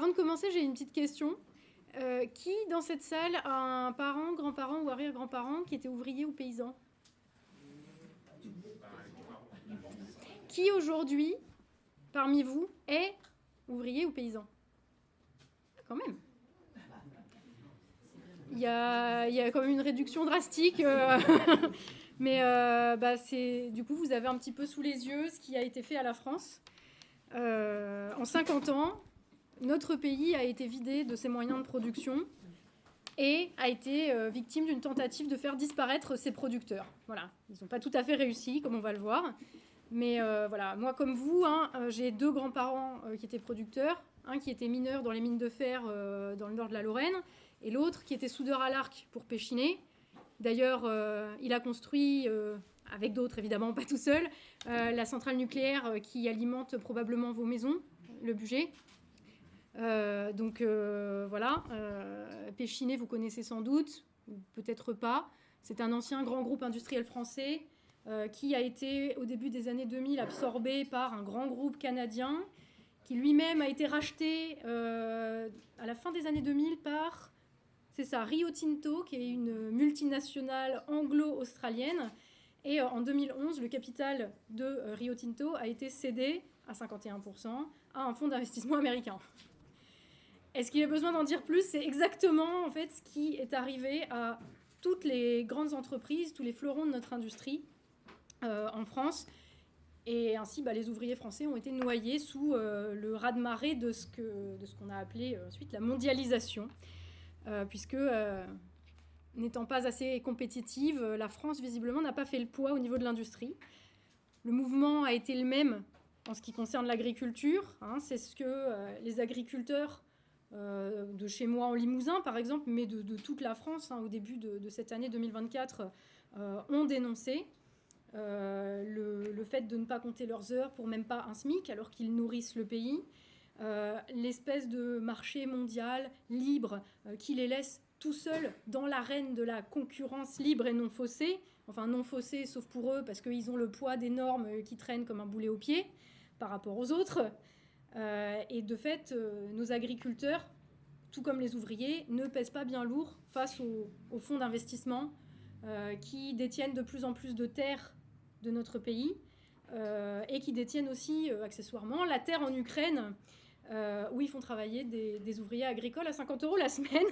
Avant de commencer, j'ai une petite question. Qui, dans cette salle, a un parent, grand-parent ou arrière-grand-parent qui était ouvrier ou paysan? Qui, aujourd'hui, parmi vous, est ouvrier ou paysan? Quand même. Il y a quand même une réduction drastique. Mais du coup, vous avez un petit peu sous les yeux ce qui a été fait à la France. En 50 ans, notre pays a été vidé de ses moyens de production et a été victime d'une tentative de faire disparaître ses producteurs. Voilà, ils n'ont pas tout à fait réussi, comme on va le voir. Mais voilà, moi comme vous, j'ai 2 grands-parents qui étaient producteurs, un qui était mineur dans les mines de fer dans le nord de la Lorraine, et l'autre qui était soudeur à l'arc pour Péchinet. D'ailleurs, il a construit, avec d'autres évidemment, pas tout seul, la centrale nucléaire qui alimente probablement vos maisons, le Bugey. Voilà, Péchinet, vous connaissez sans doute, ou peut-être pas. C'est un ancien grand groupe industriel français qui a été, au début des années 2000, absorbé par un grand groupe canadien, qui lui-même a été racheté à la fin des années 2000 par, c'est ça, Rio Tinto, qui est une multinationale anglo-australienne. Et en 2011, le capital de Rio Tinto a été cédé à 51% à un fonds d'investissement américain. Est-ce qu'il y a besoin d'en dire plus? C'est exactement en fait ce qui est arrivé à toutes les grandes entreprises, tous les fleurons de notre industrie en France. Et ainsi, les ouvriers français ont été noyés sous le raz-de-marée de ce qu'on a appelé ensuite la mondialisation. Puisque, n'étant pas assez compétitive, la France, visiblement, n'a pas fait le poids au niveau de l'industrie. Le mouvement a été le même en ce qui concerne l'agriculture. C'est ce que les agriculteurs de chez moi en Limousin, par exemple, mais de toute la France, au début de cette année 2024, ont dénoncé. Le fait de ne pas compter leurs heures pour même pas un SMIC, alors qu'ils nourrissent le pays. L'espèce de marché mondial libre qui les laisse tout seuls dans l'arène de la concurrence libre et non faussée. Enfin, non faussée, sauf pour eux, parce qu'ils ont le poids des normes qui traînent comme un boulet au pied par rapport aux autres. Et de fait, nos agriculteurs, tout comme les ouvriers, ne pèsent pas bien lourd face aux fonds d'investissement qui détiennent de plus en plus de terres de notre pays et qui détiennent aussi, accessoirement, la terre en Ukraine, où ils font travailler des ouvriers agricoles à 50 € la semaine.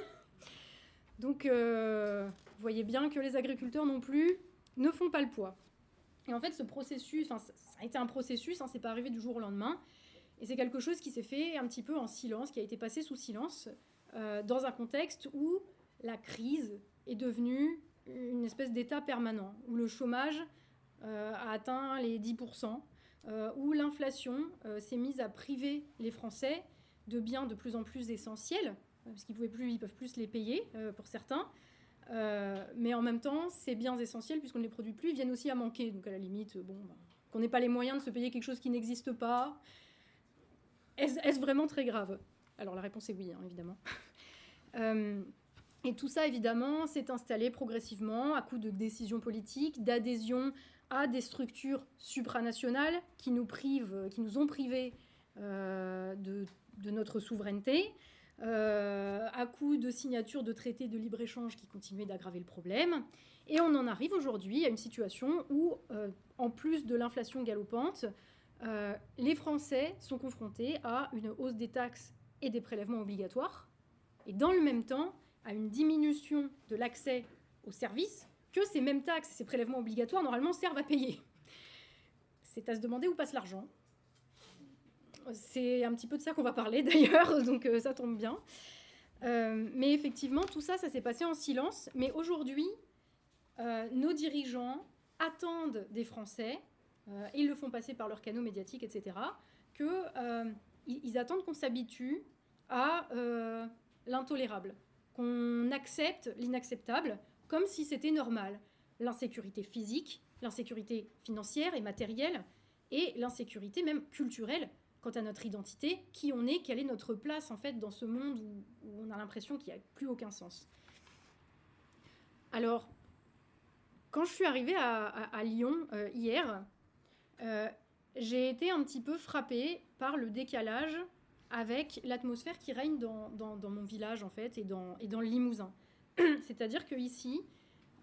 Donc, vous voyez bien que les agriculteurs non plus ne font pas le poids. Et en fait, ce processus, ça a été un processus, c'est pas arrivé du jour au lendemain. Et c'est quelque chose qui s'est fait un petit peu en silence, qui a été passé sous silence, dans un contexte où la crise est devenue une espèce d'état permanent, où le chômage a atteint les 10%, où l'inflation s'est mise à priver les Français de biens de plus en plus essentiels, parce qu'ils ne peuvent plus les payer pour certains. Mais en même temps, ces biens essentiels, puisqu'on ne les produit plus, ils viennent aussi à manquer. Donc à la limite, qu'on n'ait pas les moyens de se payer quelque chose qui n'existe pas, est-ce vraiment très grave? Alors la réponse est oui, évidemment. Et tout ça, évidemment, s'est installé progressivement à coup de décisions politiques, d'adhésion à des structures supranationales qui nous ont privés de notre souveraineté, à coup de signatures de traités de libre-échange qui continuaient d'aggraver le problème. Et on en arrive aujourd'hui à une situation où, en plus de l'inflation galopante, les Français sont confrontés à une hausse des taxes et des prélèvements obligatoires, et dans le même temps, à une diminution de l'accès aux services que ces mêmes taxes et ces prélèvements obligatoires, normalement, servent à payer. C'est à se demander où passe l'argent. C'est un petit peu de ça qu'on va parler, d'ailleurs, donc ça tombe bien. Mais effectivement, tout ça, ça s'est passé en silence. Mais aujourd'hui, nos dirigeants attendent des Français, et ils le font passer par leurs canaux médiatiques, etc., qu'ils attendent qu'on s'habitue à l'intolérable, qu'on accepte l'inacceptable, comme si c'était normal. L'insécurité physique, l'insécurité financière et matérielle, et l'insécurité même culturelle quant à notre identité, qui on est, quelle est notre place en fait dans ce monde où on a l'impression qu'il n'y a plus aucun sens. Alors, quand je suis arrivée à Lyon hier, j'ai été un petit peu frappée par le décalage avec l'atmosphère qui règne dans mon village, en fait, et dans le Limousin. C'est-à-dire qu'ici,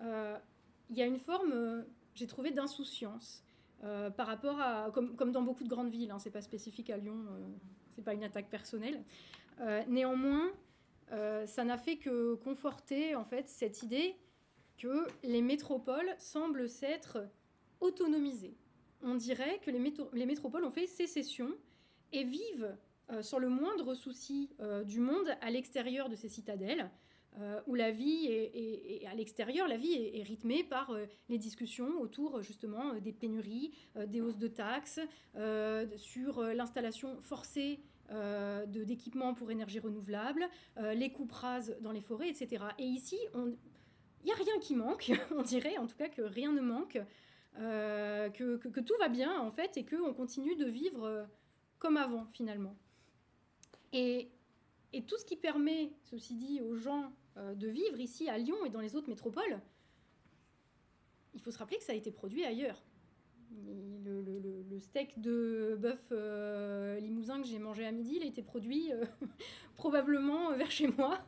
il y a une forme, j'ai trouvé, d'insouciance par rapport à... Comme dans beaucoup de grandes villes, hein, c'est pas spécifique à Lyon, c'est pas une attaque personnelle. Néanmoins, ça n'a fait que conforter, en fait, cette idée que les métropoles semblent s'être autonomisées. On dirait que les métropoles ont fait sécession et vivent sans le moindre souci du monde à l'extérieur de ces citadelles, où la vie est à l'extérieur, la vie est rythmée par les discussions autour justement des pénuries, des hausses de taxes, sur l'installation forcée d'équipements pour énergie renouvelable, les coupes rases dans les forêts, etc. Et ici, il n'y a rien qui manque, on dirait en tout cas que rien ne manque, que tout va bien en fait et qu'on continue de vivre comme avant finalement. Et tout ce qui permet, ceci dit, aux gens de vivre ici à Lyon et dans les autres métropoles, il faut se rappeler que ça a été produit ailleurs. Le steak de bœuf limousin que j'ai mangé à midi, il a été produit probablement vers chez moi.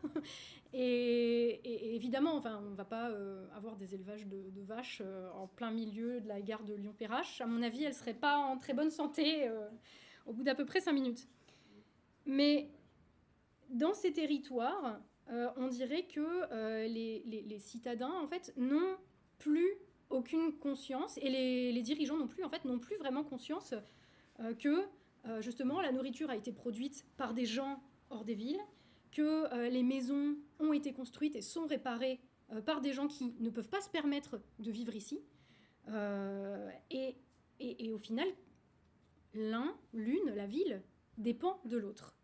Et évidemment, enfin, on ne va pas avoir des élevages de vaches en plein milieu de la gare de Lyon-Perrache. À mon avis, elles ne seraient pas en très bonne santé au bout d'à peu près 5 minutes. Mais dans ces territoires, on dirait que les citadins, en fait, n'ont plus aucune conscience, et les dirigeants non plus, en fait, n'ont plus vraiment conscience que, justement, la nourriture a été produite par des gens hors des villes, que les maisons ont été construites et sont réparées par des gens qui ne peuvent pas se permettre de vivre ici. Et au final, l'une, la ville, dépend de l'autre.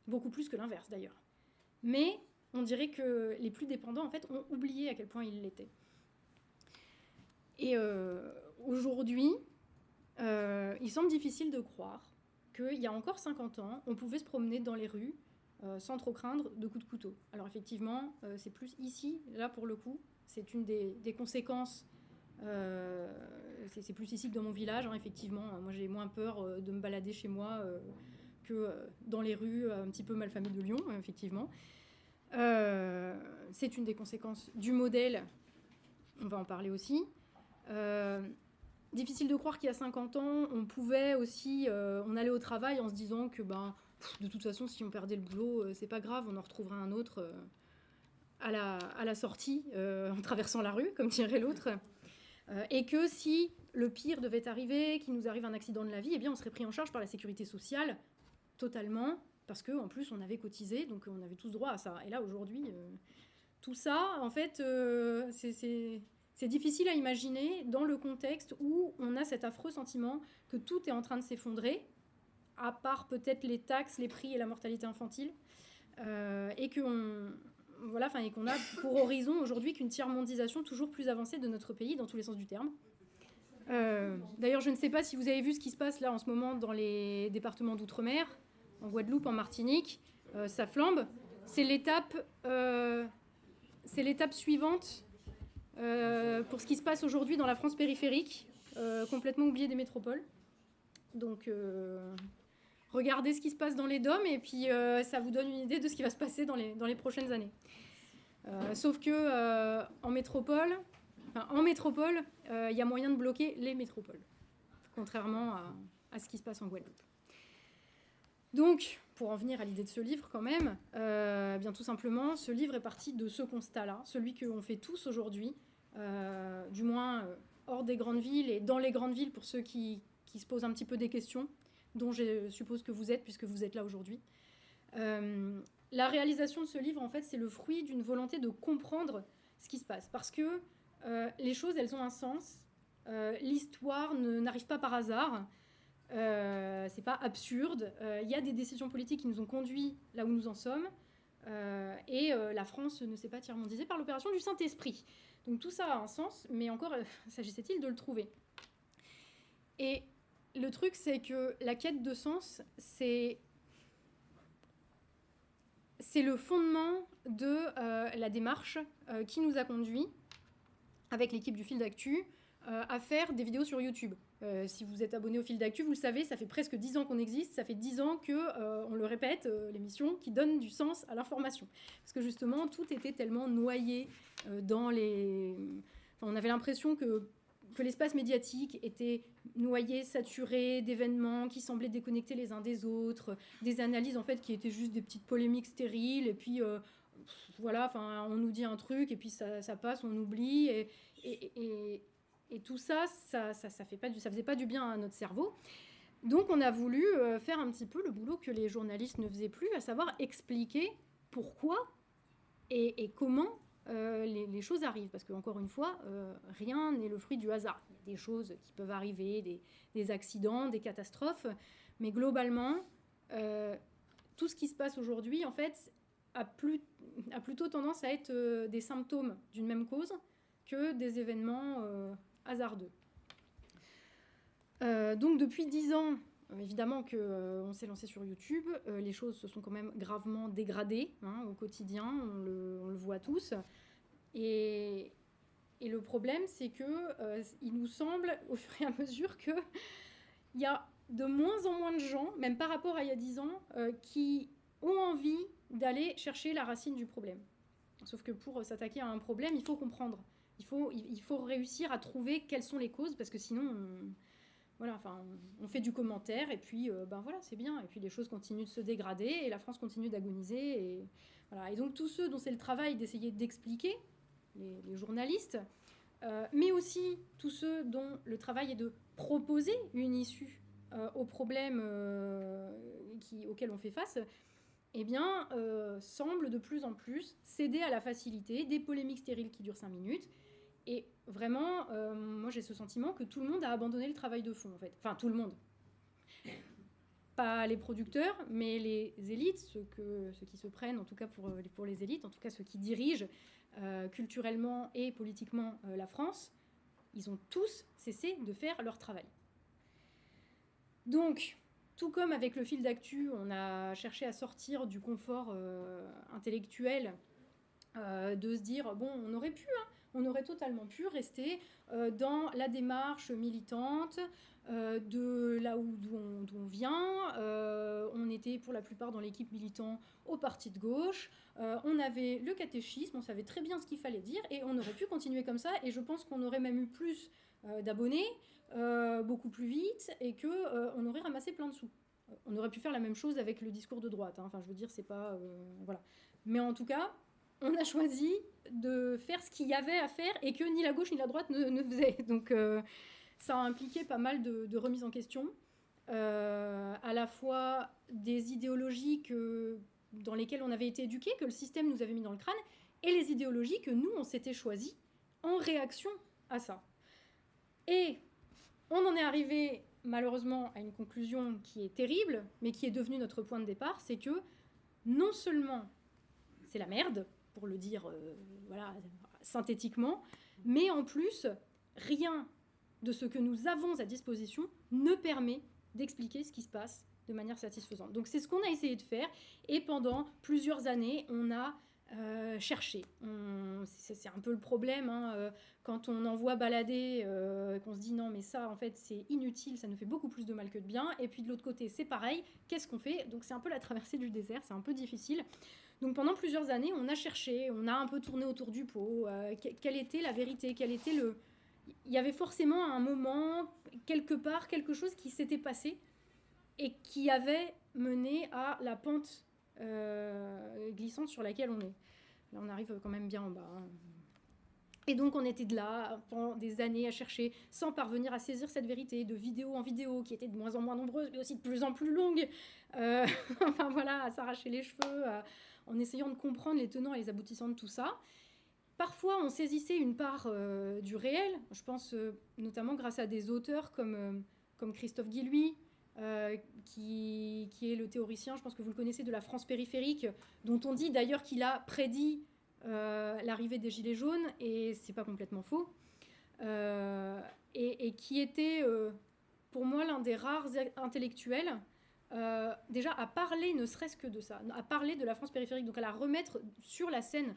Beaucoup plus que l'inverse, d'ailleurs. Mais on dirait que les plus dépendants, en fait, ont oublié à quel point ils l'étaient. Et aujourd'hui, il semble difficile de croire qu'il y a encore 50 ans, on pouvait se promener dans les rues sans trop craindre de coups de couteau. Alors effectivement, c'est plus ici, là pour le coup, c'est une des conséquences. C'est plus ici que dans mon village, hein, effectivement. Moi, j'ai moins peur de me balader chez moi que dans les rues un petit peu malfamées de Lyon, effectivement. C'est une des conséquences du modèle, on va en parler aussi. Difficile de croire qu'il y a 50 ans, on pouvait aussi, on allait au travail en se disant que de toute façon, si on perdait le boulot, c'est pas grave, on en retrouvera un autre à la sortie, en traversant la rue, comme dirait l'autre. Et que si le pire devait arriver, qu'il nous arrive un accident de la vie, eh bien on serait pris en charge par la sécurité sociale, totalement, parce qu'en plus on avait cotisé, donc on avait tous droit à ça. Et là aujourd'hui, tout ça, en fait, c'est difficile à imaginer dans le contexte où on a cet affreux sentiment que tout est en train de s'effondrer, à part peut-être les taxes, les prix et la mortalité infantile, et qu'on a pour horizon aujourd'hui qu'une tiers-mondisation toujours plus avancée de notre pays dans tous les sens du terme. D'ailleurs, je ne sais pas si vous avez vu ce qui se passe là en ce moment dans les départements d'outre-mer, en Guadeloupe, en Martinique, ça flambe. C'est l'étape suivante pour ce qui se passe aujourd'hui dans la France périphérique, complètement oubliée des métropoles. Donc, regardez ce qui se passe dans les DOM et puis ça vous donne une idée de ce qui va se passer dans les prochaines années. Sauf que en métropole, il y a moyen de bloquer les métropoles, contrairement à ce qui se passe en Guadeloupe. Donc, pour en venir à l'idée de ce livre quand même, bien tout simplement, ce livre est parti de ce constat-là, celui qu'on fait tous aujourd'hui, du moins hors des grandes villes et dans les grandes villes pour ceux qui se posent un petit peu des questions, dont je suppose que vous êtes, puisque vous êtes là aujourd'hui. La réalisation de ce livre, en fait, c'est le fruit d'une volonté de comprendre ce qui se passe, parce que les choses, elles ont un sens. L'histoire n'arrive pas par hasard. C'est pas absurde. Il y a des décisions politiques qui nous ont conduits là où nous en sommes. Et la France ne s'est pas tiers-mondisée par l'opération du Saint-Esprit. Donc tout ça a un sens, mais encore s'agissait-il de le trouver. Et le truc, c'est que la quête de sens, c'est le fondement de la démarche qui nous a conduits, avec l'équipe du Fil d'Actu, à faire des vidéos sur YouTube. Si vous êtes abonné au Fil d'Actu, vous le savez, ça fait presque 10 ans qu'on existe, ça fait 10 ans qu'on le répète, l'émission qui donne du sens à l'information. Parce que justement, tout était tellement noyé dans les... Enfin, on avait l'impression que l'espace médiatique était noyé, saturé d'événements qui semblaient déconnectés les uns des autres, des analyses en fait qui étaient juste des petites polémiques stériles, et puis voilà, enfin on nous dit un truc et puis ça passe, on oublie, et tout ça, ça faisait pas du bien à notre cerveau. Donc on a voulu faire un petit peu le boulot que les journalistes ne faisaient plus, à savoir expliquer pourquoi et comment les choses arrivent. Parce qu'encore une fois, rien n'est le fruit du hasard. Il y a des choses qui peuvent arriver, des accidents, des catastrophes, mais globalement, tout ce qui se passe aujourd'hui, en fait, a plutôt tendance à être des symptômes d'une même cause que des événements hasardeux. Donc depuis 10 ans, évidemment qu'on s'est lancé sur YouTube, les choses se sont quand même gravement dégradées au quotidien, on le voit tous. Et le problème, c'est qu'il nous semble, au fur et à mesure, qu'il y a de moins en moins de gens, même par rapport à il y a 10 ans, qui ont envie d'aller chercher la racine du problème. Sauf que pour s'attaquer à un problème, il faut comprendre. Il faut réussir à trouver quelles sont les causes, parce que sinon, on fait du commentaire, et puis voilà, c'est bien. Et puis les choses continuent de se dégrader, et la France continue d'agoniser. Et, voilà. Et donc tous ceux dont c'est le travail d'essayer d'expliquer, les journalistes, mais aussi tous ceux dont le travail est de proposer une issue aux problèmes auxquels on fait face, eh bien, semblent de plus en plus céder à la facilité, des polémiques stériles qui durent 5 minutes. Et vraiment, moi j'ai ce sentiment que tout le monde a abandonné le travail de fond, en fait. Enfin, tout le monde. Pas les producteurs, mais les élites, ceux qui se prennent, en tout cas pour les élites, en tout cas ceux qui dirigent culturellement et politiquement la France, ils ont tous cessé de faire leur travail. Donc, tout comme avec le Fil d'Actu, on a cherché à sortir du confort intellectuel, de se dire, bon, on aurait totalement pu rester dans la démarche militante de là d'où on vient. On était pour la plupart dans l'équipe militant au parti de gauche. On avait le catéchisme, on savait très bien ce qu'il fallait dire, et on aurait pu continuer comme ça, et je pense qu'on aurait même eu plus d'abonnés, beaucoup plus vite, et qu'on aurait ramassé plein de sous. On aurait pu faire la même chose avec le discours de droite. Enfin, je veux dire, c'est pas... voilà. Mais en tout cas, on a choisi de faire ce qu'il y avait à faire et que ni la gauche ni la droite ne faisaient. Donc ça a impliqué pas mal de remises en question, à la fois des idéologies dans lesquelles on avait été éduqués, que le système nous avait mis dans le crâne, et les idéologies que nous, on s'était choisies en réaction à ça. Et on en est arrivé malheureusement à une conclusion qui est terrible, mais qui est devenue notre point de départ, c'est que non seulement c'est la merde, pour le dire synthétiquement, mais en plus, rien de ce que nous avons à disposition ne permet d'expliquer ce qui se passe de manière satisfaisante. Donc c'est ce qu'on a essayé de faire, et pendant plusieurs années, on a cherché. C'est un peu le problème, quand on envoie balader, qu'on se dit non mais ça en fait c'est inutile, ça nous fait beaucoup plus de mal que de bien, et puis de l'autre côté c'est pareil, qu'est-ce qu'on fait? Donc c'est un peu la traversée du désert, c'est un peu difficile. Donc pendant plusieurs années on a cherché, on a un peu tourné autour du pot, quelle était la vérité, il y avait forcément un moment, quelque part, quelque chose qui s'était passé et qui avait mené à la pente glissante sur laquelle on est. Là, on arrive quand même bien en bas. Et donc, on était de là pendant des années à chercher, sans parvenir à saisir cette vérité, de vidéo en vidéo, qui étaient de moins en moins nombreuses, mais aussi de plus en plus longues. Enfin, voilà, à s'arracher les cheveux, en essayant de comprendre les tenants et les aboutissants de tout ça. Parfois, on saisissait une part du réel. Je pense notamment grâce à des auteurs comme Christophe Guilluy, qui est le théoricien, je pense que vous le connaissez, de la France périphérique, dont on dit d'ailleurs qu'il a prédit l'arrivée des Gilets jaunes, et c'est pas complètement faux, et qui était pour moi l'un des rares intellectuels déjà à parler ne serait-ce que de ça, à parler de la France périphérique, donc à la remettre sur la scène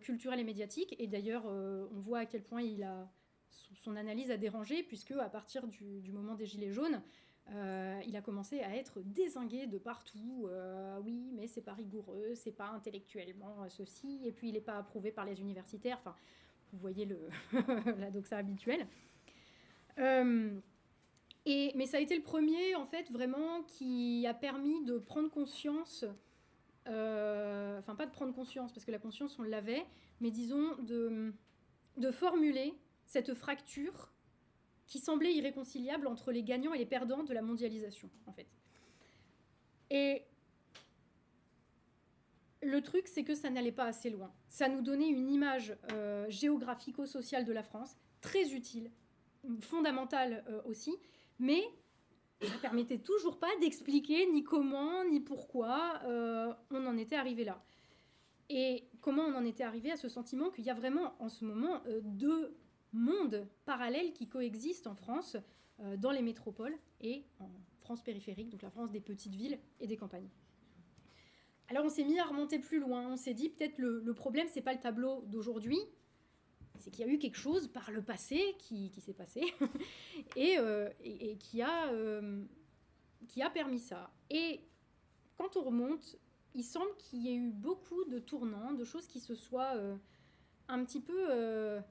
culturelle et médiatique. Et d'ailleurs on voit à quel point il a son analyse a dérangé, puisque à partir du moment des Gilets jaunes, il a commencé à être dézingué de partout. Oui, mais c'est pas rigoureux, c'est pas intellectuellement ceci, et puis il n'est pas approuvé par les universitaires. Enfin, vous voyez la doxa habituelle. Mais ça a été le premier, en fait, vraiment, qui a permis de prendre conscience, enfin pas de prendre conscience, parce que la conscience, on l'avait, mais disons de formuler cette fracture qui semblait irréconciliable entre les gagnants et les perdants de la mondialisation, en fait. Et le truc, c'est que ça n'allait pas assez loin. Ça nous donnait une image géographico-sociale de la France, très utile, fondamentale aussi, mais ça ne permettait toujours pas d'expliquer ni comment, ni pourquoi on en était arrivé là. Et comment on en était arrivé à ce sentiment qu'il y a vraiment, en ce moment, deux mondes parallèles qui coexistent en France, dans les métropoles et en France périphérique, donc la France des petites villes et des campagnes. Alors on s'est mis à remonter plus loin, on s'est dit peut-être le problème, c'est pas le tableau d'aujourd'hui, c'est qu'il y a eu quelque chose par le passé qui s'est passé et qui a permis ça. Et quand on remonte, il semble qu'il y ait eu beaucoup de tournants, de choses qui se soient un petit peu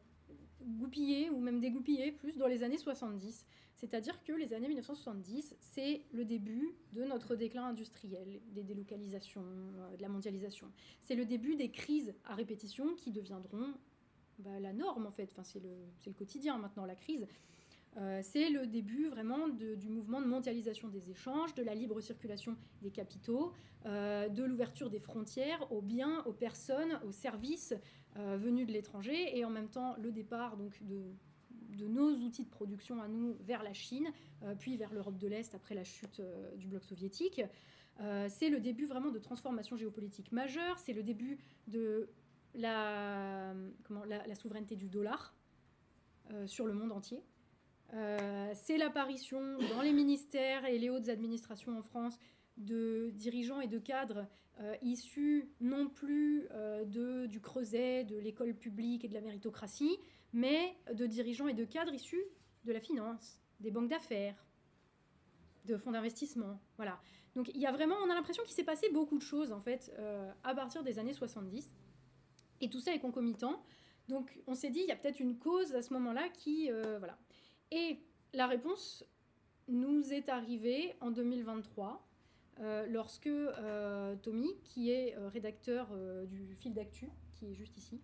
goupillées ou même dégoupillées plus dans les années 70. C'est-à-dire que les années 1970, c'est le début de notre déclin industriel, des délocalisations, de la mondialisation. C'est le début des crises à répétition qui deviendront la norme, en fait. Enfin, c'est le quotidien maintenant, la crise. C'est le début vraiment du mouvement de mondialisation des échanges, de la libre circulation des capitaux, de l'ouverture des frontières aux biens, aux personnes, aux services venus de l'étranger, et en même temps le départ donc, de nos outils de production à nous vers la Chine, puis vers l'Europe de l'Est après la chute du bloc soviétique. C'est le début vraiment de transformation géopolitique majeure, c'est le début de la souveraineté du dollar sur le monde entier. C'est l'apparition dans les ministères et les hautes administrations en France de dirigeants et de cadres issus non plus du creuset, de l'école publique et de la méritocratie, mais de dirigeants et de cadres issus de la finance, des banques d'affaires, de fonds d'investissement. Voilà. Donc il y a vraiment, on a l'impression qu'il s'est passé beaucoup de choses en fait à partir des années 70, et tout ça est concomitant. Donc on s'est dit il y a peut-être une cause à ce moment-là qui voilà. Et la réponse nous est arrivée en 2023, lorsque Tommy, qui est rédacteur du fil d'actu, qui est juste ici,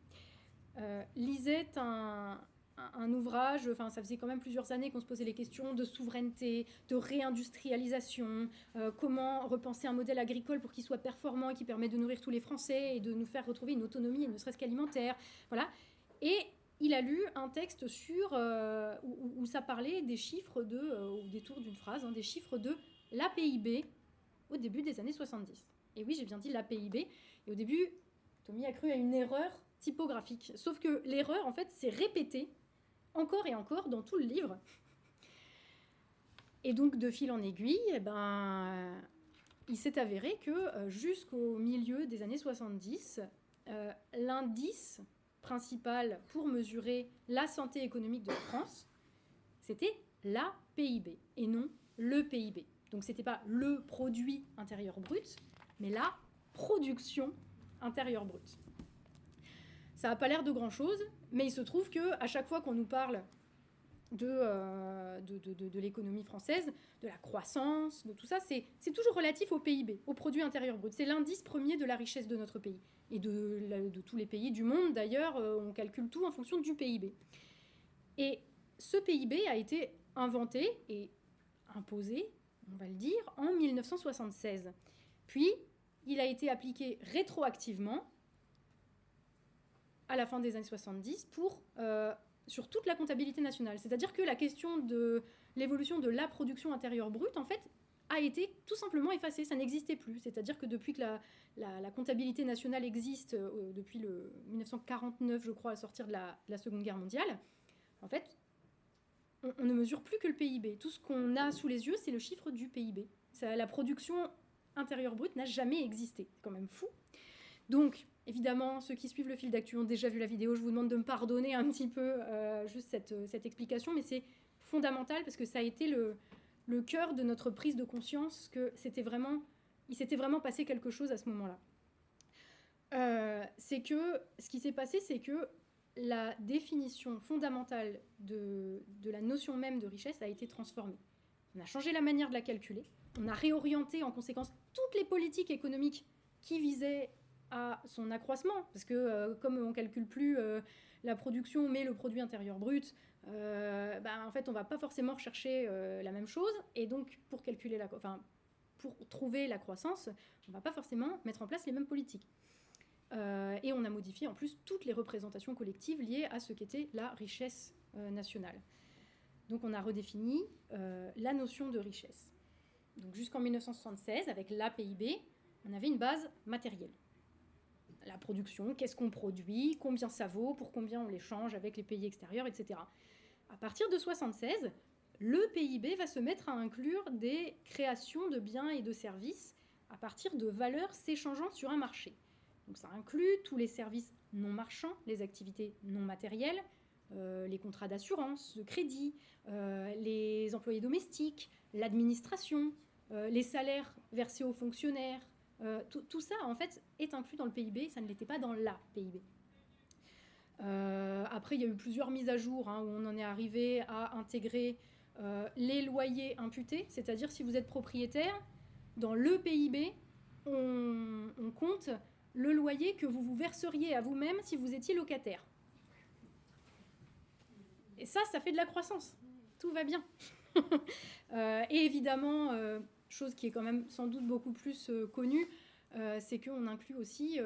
lisait un ouvrage, enfin ça faisait quand même plusieurs années qu'on se posait les questions de souveraineté, de réindustrialisation, comment repenser un modèle agricole pour qu'il soit performant et qui permette de nourrir tous les Français et de nous faire retrouver une autonomie, ne serait-ce qu'alimentaire. Voilà. Et il a lu un texte où ça parlait des chiffres au détour d'une phrase, des chiffres de l'APIB au début des années 70. Et oui, j'ai bien dit l'APIB. Et au début, Tommy a cru à une erreur typographique. Sauf que l'erreur, en fait, s'est répétée encore et encore dans tout le livre. Et donc, de fil en aiguille, il s'est avéré que jusqu'au milieu des années 70, l'indice principal pour mesurer la santé économique de la France, c'était la PIB et non le PIB. Donc c'était pas le produit intérieur brut, mais la production intérieure brute. Ça n'a pas l'air de grand-chose, mais il se trouve qu'à chaque fois qu'on nous parle de l'économie française, de la croissance, de tout ça, c'est toujours relatif au PIB, au produit intérieur brut. C'est l'indice premier de la richesse de notre pays. Et de tous les pays du monde, d'ailleurs, on calcule tout en fonction du PIB. Et ce PIB a été inventé et imposé, on va le dire, en 1976. Puis, il a été appliqué rétroactivement à la fin des années 70 sur toute la comptabilité nationale. C'est-à-dire que la question de l'évolution de la production intérieure brute, en fait, a été tout simplement effacée, ça n'existait plus. C'est-à-dire que depuis que la comptabilité nationale existe, depuis le 1949, je crois, à sortir de la Seconde Guerre mondiale, en fait, on ne mesure plus que le PIB. Tout ce qu'on a sous les yeux, c'est le chiffre du PIB. La production intérieure brute n'a jamais existé. C'est quand même fou. Donc, Évidemment, ceux qui suivent le fil d'actu ont déjà vu la vidéo. Je vous demande de me pardonner un petit peu juste cette explication, mais c'est fondamental parce que ça a été le cœur de notre prise de conscience que il s'était vraiment passé quelque chose à ce moment-là. Ce qui s'est passé, c'est que la définition fondamentale de la notion même de richesse a été transformée. On a changé la manière de la calculer, on a réorienté en conséquence toutes les politiques économiques qui visaient à son accroissement, parce que comme on ne calcule plus la production mais le produit intérieur brut, en fait on ne va pas forcément rechercher la même chose, et donc pour trouver la croissance, on ne va pas forcément mettre en place les mêmes politiques. Et on a modifié en plus toutes les représentations collectives liées à ce qu'était la richesse nationale. Donc on a redéfini la notion de richesse. Donc jusqu'en 1976, avec l'APIB, on avait une base matérielle. La production, qu'est-ce qu'on produit, combien ça vaut, pour combien on l'échange avec les pays extérieurs, etc. À partir de 1976, le PIB va se mettre à inclure des créations de biens et de services à partir de valeurs s'échangeant sur un marché. Donc ça inclut tous les services non marchands, les activités non matérielles, les contrats d'assurance, de crédit, les employés domestiques, l'administration, les salaires versés aux fonctionnaires. Tout ça, en fait, est inclus dans le PIB, ça ne l'était pas dans la PIB. Après, il y a eu plusieurs mises à jour où on en est arrivé à intégrer les loyers imputés, c'est-à-dire si vous êtes propriétaire, dans le PIB, on compte le loyer que vous vous verseriez à vous-même si vous étiez locataire. Et ça fait de la croissance. Tout va bien. Et évidemment, chose qui est quand même sans doute beaucoup plus connue, c'est qu'on inclut aussi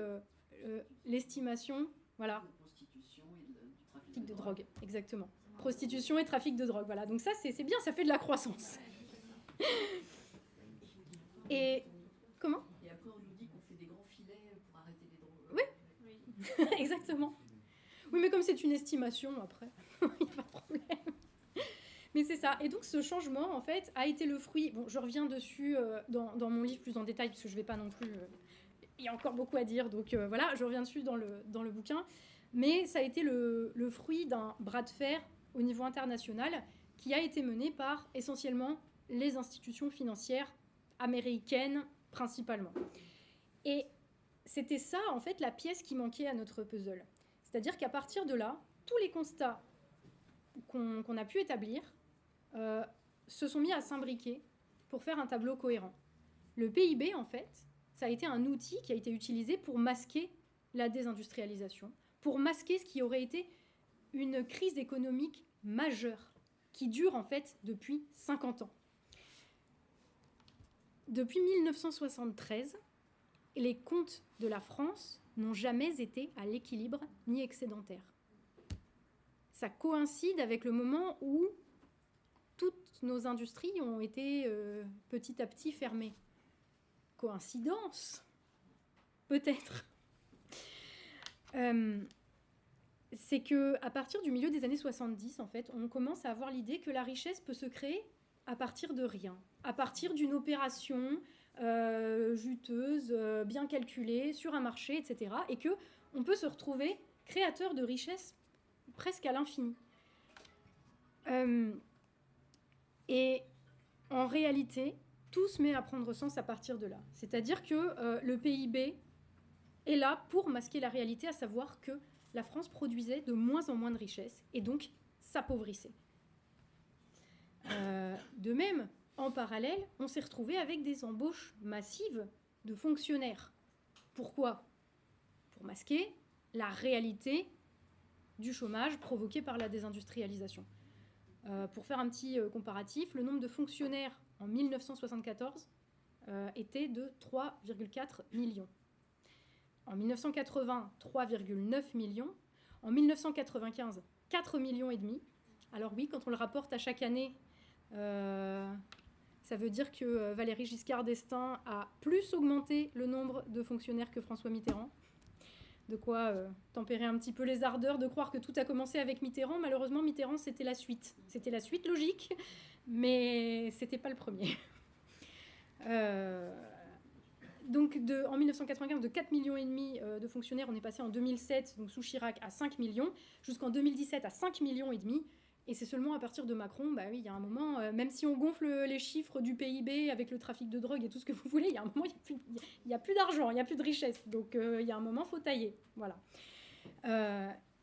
l'estimation, voilà. De prostitution et du trafic de drogue. Exactement. Prostitution et trafic de drogue, voilà. Donc ça, c'est bien, ça fait de la croissance. Et comment ? Et après, on nous dit qu'on fait des grands filets pour arrêter les drogues. Oui. Exactement. Oui, mais comme c'est une estimation, après, il n'y a pas de problème. Mais c'est ça. Et donc, ce changement, en fait, a été le fruit... Bon, je reviens dessus dans mon livre plus en détail, parce que je ne vais pas non plus... il y a encore beaucoup à dire, donc voilà, je reviens dessus dans le bouquin. Mais ça a été le fruit d'un bras de fer au niveau international qui a été mené par, essentiellement, les institutions financières américaines, principalement. Et c'était ça, en fait, la pièce qui manquait à notre puzzle. C'est-à-dire qu'à partir de là, tous les constats qu'on a pu établir se sont mis à s'imbriquer pour faire un tableau cohérent. Le PIB, en fait, ça a été un outil qui a été utilisé pour masquer la désindustrialisation, pour masquer ce qui aurait été une crise économique majeure, qui dure, en fait, depuis 50 ans. Depuis 1973, les comptes de la France n'ont jamais été à l'équilibre ni excédentaires. Ça coïncide avec le moment où toutes nos industries ont été petit à petit fermées. Coïncidence ? Peut-être. C'est qu'à partir du milieu des années 70, en fait, on commence à avoir l'idée que la richesse peut se créer à partir de rien, à partir d'une opération juteuse, bien calculée, sur un marché, etc. Et qu'on peut se retrouver créateur de richesse presque à l'infini. Et en réalité, tout se met à prendre sens à partir de là. C'est-à-dire que le PIB est là pour masquer la réalité, à savoir que la France produisait de moins en moins de richesses et donc s'appauvrissait. De même, en parallèle, on s'est retrouvé avec des embauches massives de fonctionnaires. Pourquoi ? Pour masquer la réalité du chômage provoqué par la désindustrialisation. Pour faire un petit comparatif, le nombre de fonctionnaires en 1974 était de 3,4 millions. En 1980, 3,9 millions. En 1995, 4 millions et demi. Alors oui, quand on le rapporte à chaque année, ça veut dire que Valéry Giscard d'Estaing a plus augmenté le nombre de fonctionnaires que François Mitterrand. De quoi tempérer un petit peu les ardeurs de croire que tout a commencé avec Mitterrand. Malheureusement, Mitterrand, c'était la suite. C'était la suite logique, mais c'était pas le premier. Donc en 1995, de 4,5 millions de fonctionnaires, on est passé en 2007, donc sous Chirac, à 5 millions, jusqu'en 2017 à 5,5 millions. Et c'est seulement à partir de Macron, bah oui, il y a un moment, même si on gonfle les chiffres du PIB avec le trafic de drogue et tout ce que vous voulez, il y a un moment, il n'y a plus d'argent, il n'y a plus de richesse. Donc il y a un moment, il faut tailler. Voilà.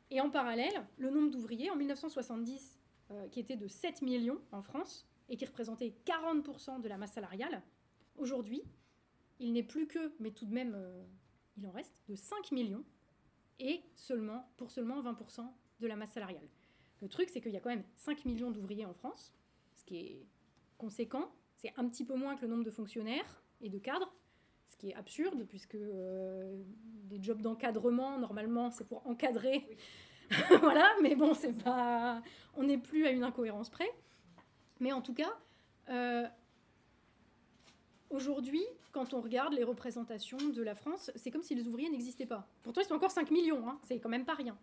Et en parallèle, le nombre d'ouvriers, en 1970, qui était de 7 millions en France, et qui représentait 40% de la masse salariale, aujourd'hui, il n'est plus que, mais tout de même, il en reste, de 5 millions, et pour seulement 20% de la masse salariale. Le truc, c'est qu'il y a quand même 5 millions d'ouvriers en France, ce qui est conséquent. C'est un petit peu moins que le nombre de fonctionnaires et de cadres, ce qui est absurde, puisque des jobs d'encadrement, normalement, c'est pour encadrer. Oui. Voilà, mais bon, c'est pas... on n'est plus à une incohérence près. Mais en tout cas, aujourd'hui, quand on regarde les représentations de la France, c'est comme si les ouvriers n'existaient pas. Pourtant, ils sont encore 5 millions, hein, c'est quand même pas rien.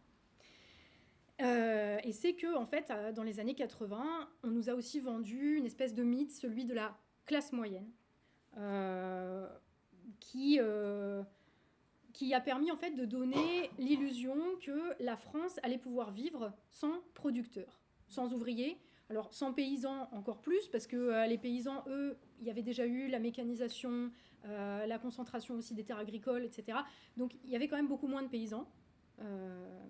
Et c'est que, en fait, dans les années 80, on nous a aussi vendu une espèce de mythe, celui de la classe moyenne, qui a permis, en fait, de donner l'illusion que la France allait pouvoir vivre sans producteurs, sans ouvriers. Alors, sans paysans encore plus, parce que les paysans, eux, il y avait déjà eu la mécanisation, la concentration aussi des terres agricoles, etc. Donc, il y avait quand même beaucoup moins de paysans.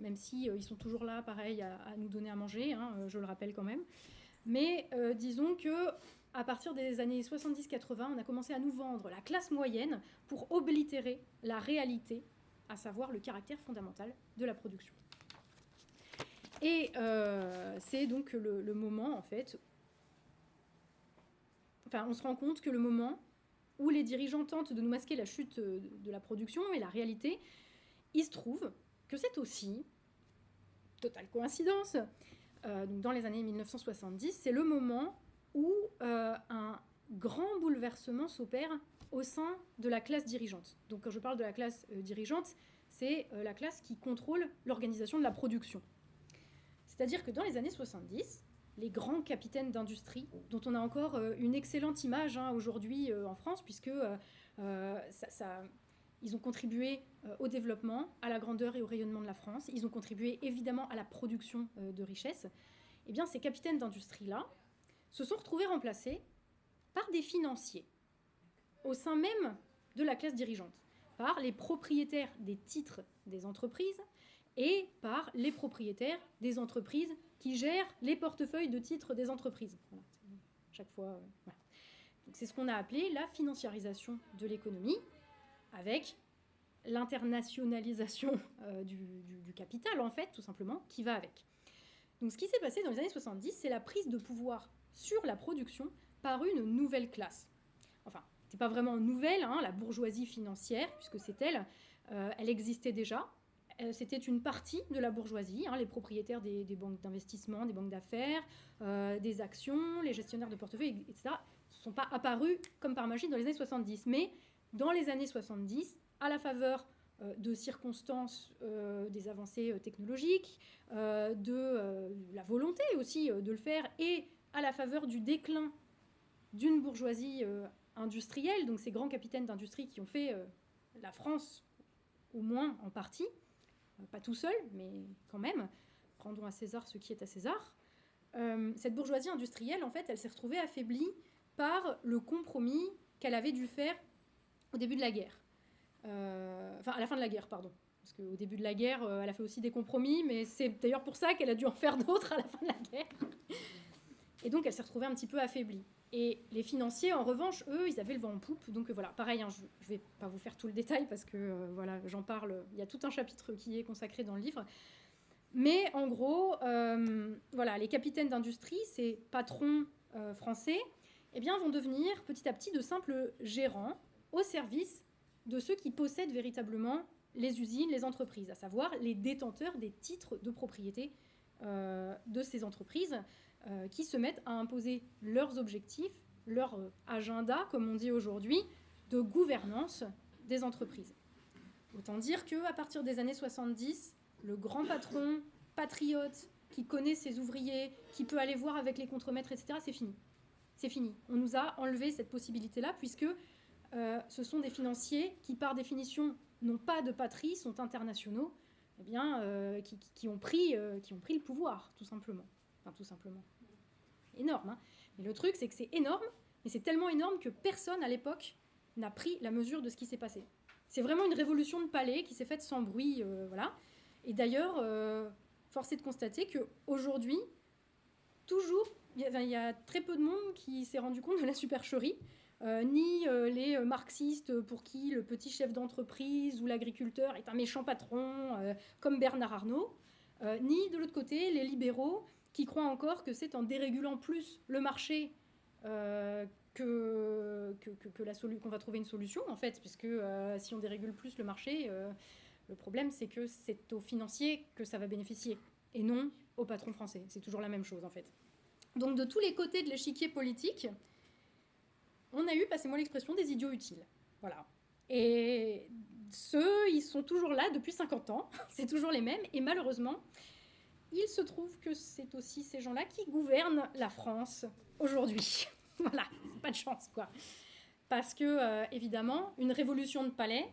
Même si ils sont toujours là, pareil, à nous donner à manger, hein, je le rappelle quand même. Mais disons que à partir des années 70-80, on a commencé à nous vendre la classe moyenne pour oblitérer la réalité, à savoir le caractère fondamental de la production. Et c'est donc le moment, en fait... Enfin, on se rend compte que le moment où les dirigeants tentent de nous masquer la chute de la production et la réalité, il se trouve que c'est aussi, totale coïncidence, donc dans les années 1970, c'est le moment où un grand bouleversement s'opère au sein de la classe dirigeante. Donc quand je parle de la classe dirigeante, c'est la classe qui contrôle l'organisation de la production. C'est-à-dire que dans les années 70, les grands capitaines d'industrie, dont on a encore une excellente image aujourd'hui en France, puisque ils ont contribué au développement, à la grandeur et au rayonnement de la France. Ils ont contribué évidemment à la production de richesses. Eh bien, ces capitaines d'industrie-là se sont retrouvés remplacés par des financiers au sein même de la classe dirigeante, par les propriétaires des titres des entreprises et par les propriétaires des entreprises qui gèrent les portefeuilles de titres des entreprises. Voilà. Chaque fois, voilà. Donc, c'est ce qu'on a appelé la financiarisation de l'économie, avec l'internationalisation du capital, en fait, tout simplement, qui va avec. Donc, ce qui s'est passé dans les années 70, c'est la prise de pouvoir sur la production par une nouvelle classe. Enfin, c'est pas vraiment nouvelle, hein, la bourgeoisie financière, puisque c'est elle, elle existait déjà. C'était une partie de la bourgeoisie, hein, les propriétaires des banques d'investissement, des banques d'affaires, des actions, les gestionnaires de portefeuille, etc., ne sont pas apparus comme par magie dans les années 70. Mais dans les années 70, à la faveur de circonstances, des avancées technologiques, de la volonté aussi de le faire, et à la faveur du déclin d'une bourgeoisie industrielle, donc ces grands capitaines d'industrie qui ont fait la France, au moins en partie, pas tout seul, mais quand même, rendons à César ce qui est à César. Cette bourgeoisie industrielle, en fait, elle s'est retrouvée affaiblie par le compromis qu'elle avait dû faire au début de la guerre. Enfin, à la fin de la guerre, pardon. Parce qu'au début de la guerre, elle a fait aussi des compromis, mais c'est d'ailleurs pour ça qu'elle a dû en faire d'autres à la fin de la guerre. Et donc, elle s'est retrouvée un petit peu affaiblie. Et les financiers, en revanche, eux, ils avaient le vent en poupe. Donc voilà, pareil, hein, je ne vais pas vous faire tout le détail parce que voilà, j'en parle. Il y a tout un chapitre qui est consacré dans le livre. Mais en gros, voilà, les capitaines d'industrie, ces patrons français, eh bien, vont devenir petit à petit de simples gérants au service de ceux qui possèdent véritablement les usines, les entreprises, à savoir les détenteurs des titres de propriété de ces entreprises, qui se mettent à imposer leurs objectifs, leur agenda, comme on dit aujourd'hui, de gouvernance des entreprises. Autant dire qu'à partir des années 70, le grand patron, patriote, qui connaît ses ouvriers, qui peut aller voir avec les contremaîtres, etc., c'est fini. C'est fini. On nous a enlevé cette possibilité-là, puisque ce sont des financiers qui, par définition, n'ont pas de patrie, sont internationaux, eh bien, qui ont pris le pouvoir, tout simplement. Enfin, tout simplement. Énorme, hein. Mais le truc, c'est que c'est énorme, mais c'est tellement énorme que personne, à l'époque, n'a pris la mesure de ce qui s'est passé. C'est vraiment une révolution de palais qui s'est faite sans bruit, voilà. Et d'ailleurs, force est de constater qu'aujourd'hui, toujours, il y a très peu de monde qui s'est rendu compte de la supercherie, ni les marxistes pour qui le petit chef d'entreprise ou l'agriculteur est un méchant patron, comme Bernard Arnault, ni de l'autre côté, les libéraux qui croient encore que c'est en dérégulant plus le marché qu'on va trouver une solution, en fait, puisque si on dérégule plus le marché, le problème, c'est que c'est aux financiers que ça va bénéficier, et non aux patrons français. C'est toujours la même chose, en fait. Donc, de tous les côtés de l'échiquier politique, on a eu, passez-moi l'expression, des idiots utiles. Voilà. Et ceux, ils sont toujours là depuis 50 ans. C'est toujours les mêmes. Et malheureusement, il se trouve que c'est aussi ces gens-là qui gouvernent la France aujourd'hui. Voilà, c'est pas de chance, quoi. Parce que, évidemment, une révolution de palais,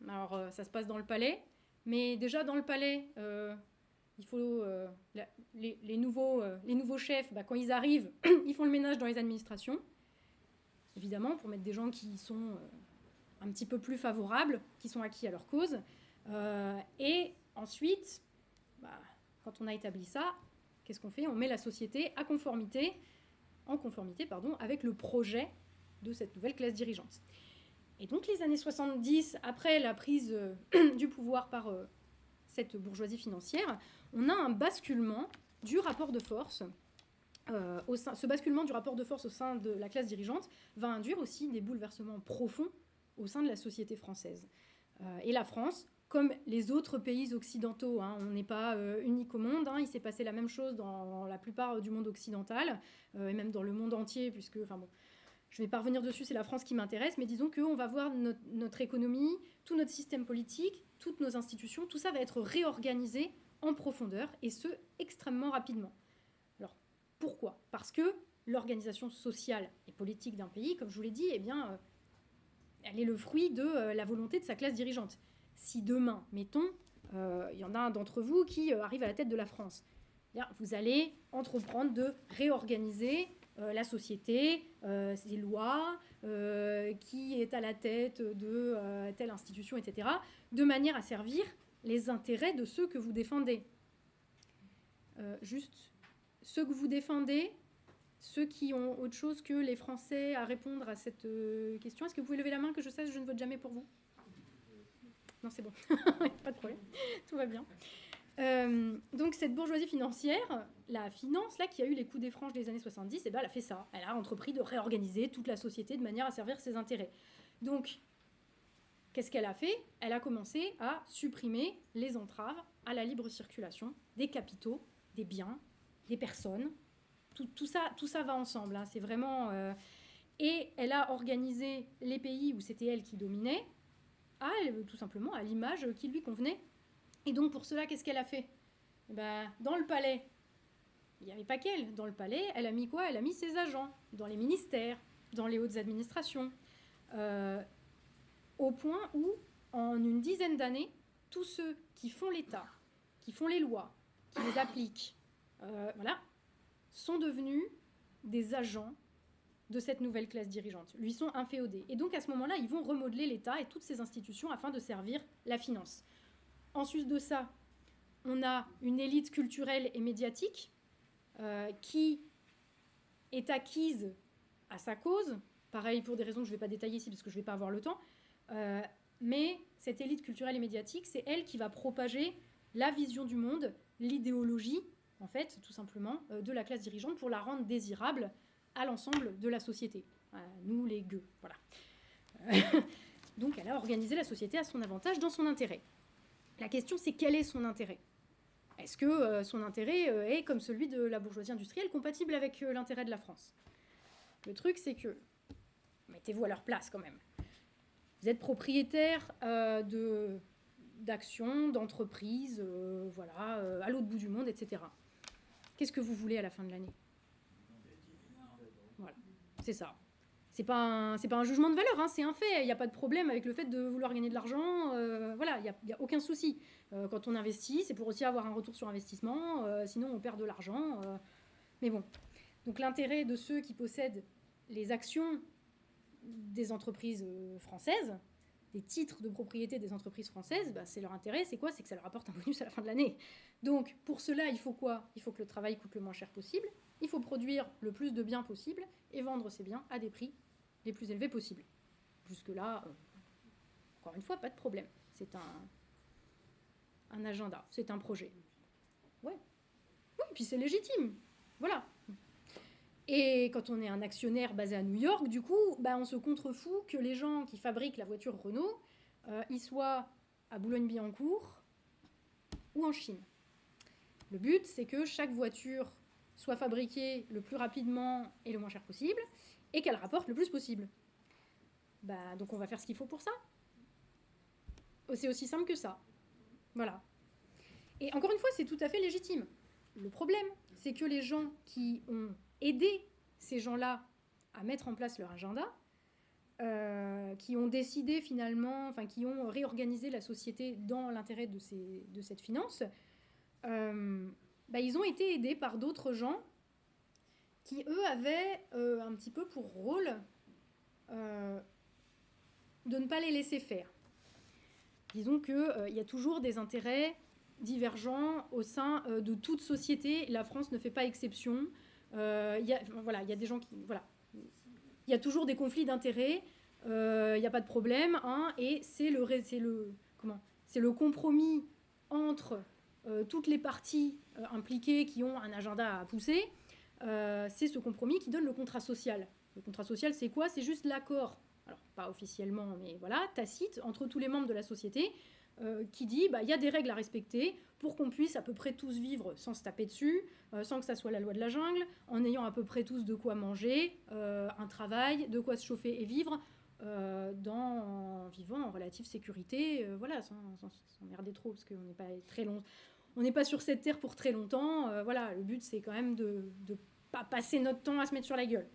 alors ça se passe dans le palais, mais déjà dans le palais, il faut les nouveaux chefs, quand ils arrivent, ils font le ménage dans les administrations, évidemment, pour mettre des gens qui sont un petit peu plus favorables, qui sont acquis à leur cause. Et ensuite, quand on a établi ça, qu'est-ce qu'on fait? On met la société en conformité avec le projet de cette nouvelle classe dirigeante. Et donc les années 70, après la prise du pouvoir par cette bourgeoisie financière, on a un basculement du rapport de force. Ce basculement du rapport de force au sein de la classe dirigeante va induire aussi des bouleversements profonds au sein de la société française. Et la France, comme les autres pays occidentaux, hein, on n'est pas unique au monde, hein, il s'est passé la même chose dans la plupart du monde occidental, et même dans le monde entier, puisque, enfin bon, je ne vais pas revenir dessus, c'est la France qui m'intéresse, mais disons qu'on va voir notre économie, tout notre système politique, toutes nos institutions, tout ça va être réorganisé en profondeur, et ce, extrêmement rapidement. Alors, pourquoi? Parce que l'organisation sociale et politique d'un pays, comme je vous l'ai dit, eh bien, elle est le fruit de la volonté de sa classe dirigeante. Si demain, mettons, il y en a un d'entre vous qui arrive à la tête de la France, eh bien, vous allez entreprendre de réorganiser la société, ses lois, qui est à la tête de telle institution, etc., de manière à servir les intérêts de ceux que vous défendez. Juste, ceux que vous défendez, ceux qui ont autre chose que les Français à répondre à cette question, est-ce que vous pouvez lever la main que je sache, je ne vote jamais pour vous? Non, c'est bon, pas de problème, tout va bien. Donc cette bourgeoisie financière, la finance, là, qui a eu les coups des franges des années 70, eh ben, elle a fait ça. Elle a entrepris de réorganiser toute la société de manière à servir ses intérêts. Donc, qu'est-ce qu'elle a fait? Elle a commencé à supprimer les entraves à la libre circulation des capitaux, des biens, des personnes. Tout ça va ensemble, hein, c'est vraiment... Et elle a organisé les pays où c'était elle qui dominait, tout simplement à l'image qui lui convenait. Et donc, pour cela, qu'est-ce qu'elle a fait? Dans le palais, il n'y avait pas qu'elle. Dans le palais, elle a mis quoi? Elle a mis ses agents dans les ministères, dans les hautes administrations, au point où, en une dizaine d'années, tous ceux qui font l'État, qui font les lois, qui les appliquent, voilà, sont devenus des agents de cette nouvelle classe dirigeante, lui sont inféodés. Et donc, à ce moment-là, ils vont remodeler l'État et toutes ses institutions afin de servir la finance. En sus de ça, on a une élite culturelle et médiatique qui est acquise à sa cause. Pareil, pour des raisons que je ne vais pas détailler ici parce que je ne vais pas avoir le temps. Mais cette élite culturelle et médiatique, c'est elle qui va propager la vision du monde, l'idéologie, en fait, tout simplement, de la classe dirigeante pour la rendre désirable à l'ensemble de la société. Nous, les gueux, voilà. Donc, elle a organisé la société à son avantage, dans son intérêt. La question, c'est quel est son intérêt? Est-ce que son intérêt est, comme celui de la bourgeoisie industrielle, compatible avec l'intérêt de la France? Le truc, c'est que, mettez-vous à leur place quand même. Vous êtes propriétaire d'actions, d'entreprises, voilà, à l'autre bout du monde, etc. Qu'est-ce que vous voulez à la fin de l'année? Voilà, c'est ça. c'est pas un jugement de valeur, hein, c'est un fait. Il n'y a pas de problème avec le fait de vouloir gagner de l'argent. Voilà, il n'y a aucun souci. Quand on investit, c'est pour aussi avoir un retour sur investissement. Sinon, on perd de l'argent. Mais bon. Donc l'intérêt de ceux qui possèdent les actions des entreprises françaises, des titres de propriété des entreprises françaises, bah, c'est leur intérêt, c'est quoi? C'est que ça leur apporte un bonus à la fin de l'année. Donc pour cela, il faut quoi? Il faut que le travail coûte le moins cher possible, il faut produire le plus de biens possible et vendre ces biens à des prix les plus élevés possibles. Jusque-là, encore une fois, pas de problème. C'est un agenda, c'est un projet. Ouais. Oui, puis c'est légitime. Voilà. Et quand on est un actionnaire basé à New York, du coup, bah, on se contrefout que les gens qui fabriquent la voiture Renault, ils soient à Boulogne-Billancourt ou en Chine. Le but, c'est que chaque voiture soit fabriquée le plus rapidement et le moins cher possible, et qu'elle rapporte le plus possible. Bah, donc on va faire ce qu'il faut pour ça. C'est aussi simple que ça. Voilà. Et encore une fois, c'est tout à fait légitime. Le problème, c'est que les gens qui ont aidé ces gens-là à mettre en place leur agenda, qui ont décidé finalement, enfin qui ont réorganisé la société dans l'intérêt de cette finance, bah, ils ont été aidés par d'autres gens qui, eux, avaient un petit peu pour rôle de ne pas les laisser faire. Disons qu'il y a toujours des intérêts divergents au sein de toute société. La France ne fait pas exception. Il y a des gens qui... Voilà. Il y a toujours des conflits d'intérêts. Il n'y a pas de problème. Hein, et c'est le compromis entre toutes les parties impliquées qui ont un agenda à pousser. C'est ce compromis qui donne le contrat social. Le contrat social, c'est quoi? C'est juste l'accord, alors pas officiellement, mais voilà, tacite, entre tous les membres de la société, qui dit bah, y a des règles à respecter pour qu'on puisse à peu près tous vivre sans se taper dessus, sans que ça soit la loi de la jungle, en ayant à peu près tous de quoi manger, un travail, de quoi se chauffer et vivre, en vivant en relative sécurité, voilà, sans s'emmerder trop, parce qu'on n'est pas très long. On n'est pas sur cette terre pour très longtemps. Voilà, le but, c'est quand même de ne pas passer notre temps à se mettre sur la gueule.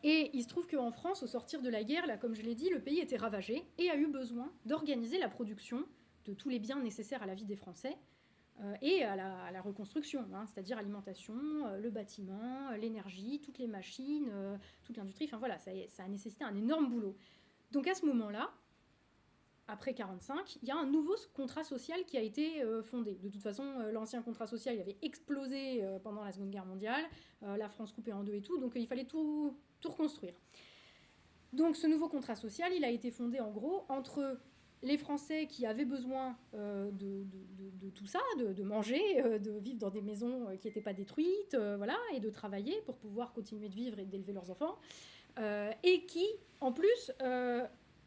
Et il se trouve qu'en France, au sortir de la guerre, là, comme je l'ai dit, le pays était ravagé et a eu besoin d'organiser la production de tous les biens nécessaires à la vie des Français et à la reconstruction, hein, c'est-à-dire l'alimentation, le bâtiment, l'énergie, toutes les machines, toute l'industrie. Enfin voilà, ça a nécessité un énorme boulot. Donc à ce moment-là, après 1945, il y a un nouveau contrat social qui a été fondé. De toute façon, l'ancien contrat social il avait explosé pendant la Seconde Guerre mondiale, la France coupée en deux et tout, donc il fallait tout reconstruire. Donc ce nouveau contrat social, il a été fondé en gros entre les Français qui avaient besoin de tout ça, de manger, de vivre dans des maisons qui n'étaient pas détruites, voilà, et de travailler pour pouvoir continuer de vivre et d'élever leurs enfants, et qui, en plus,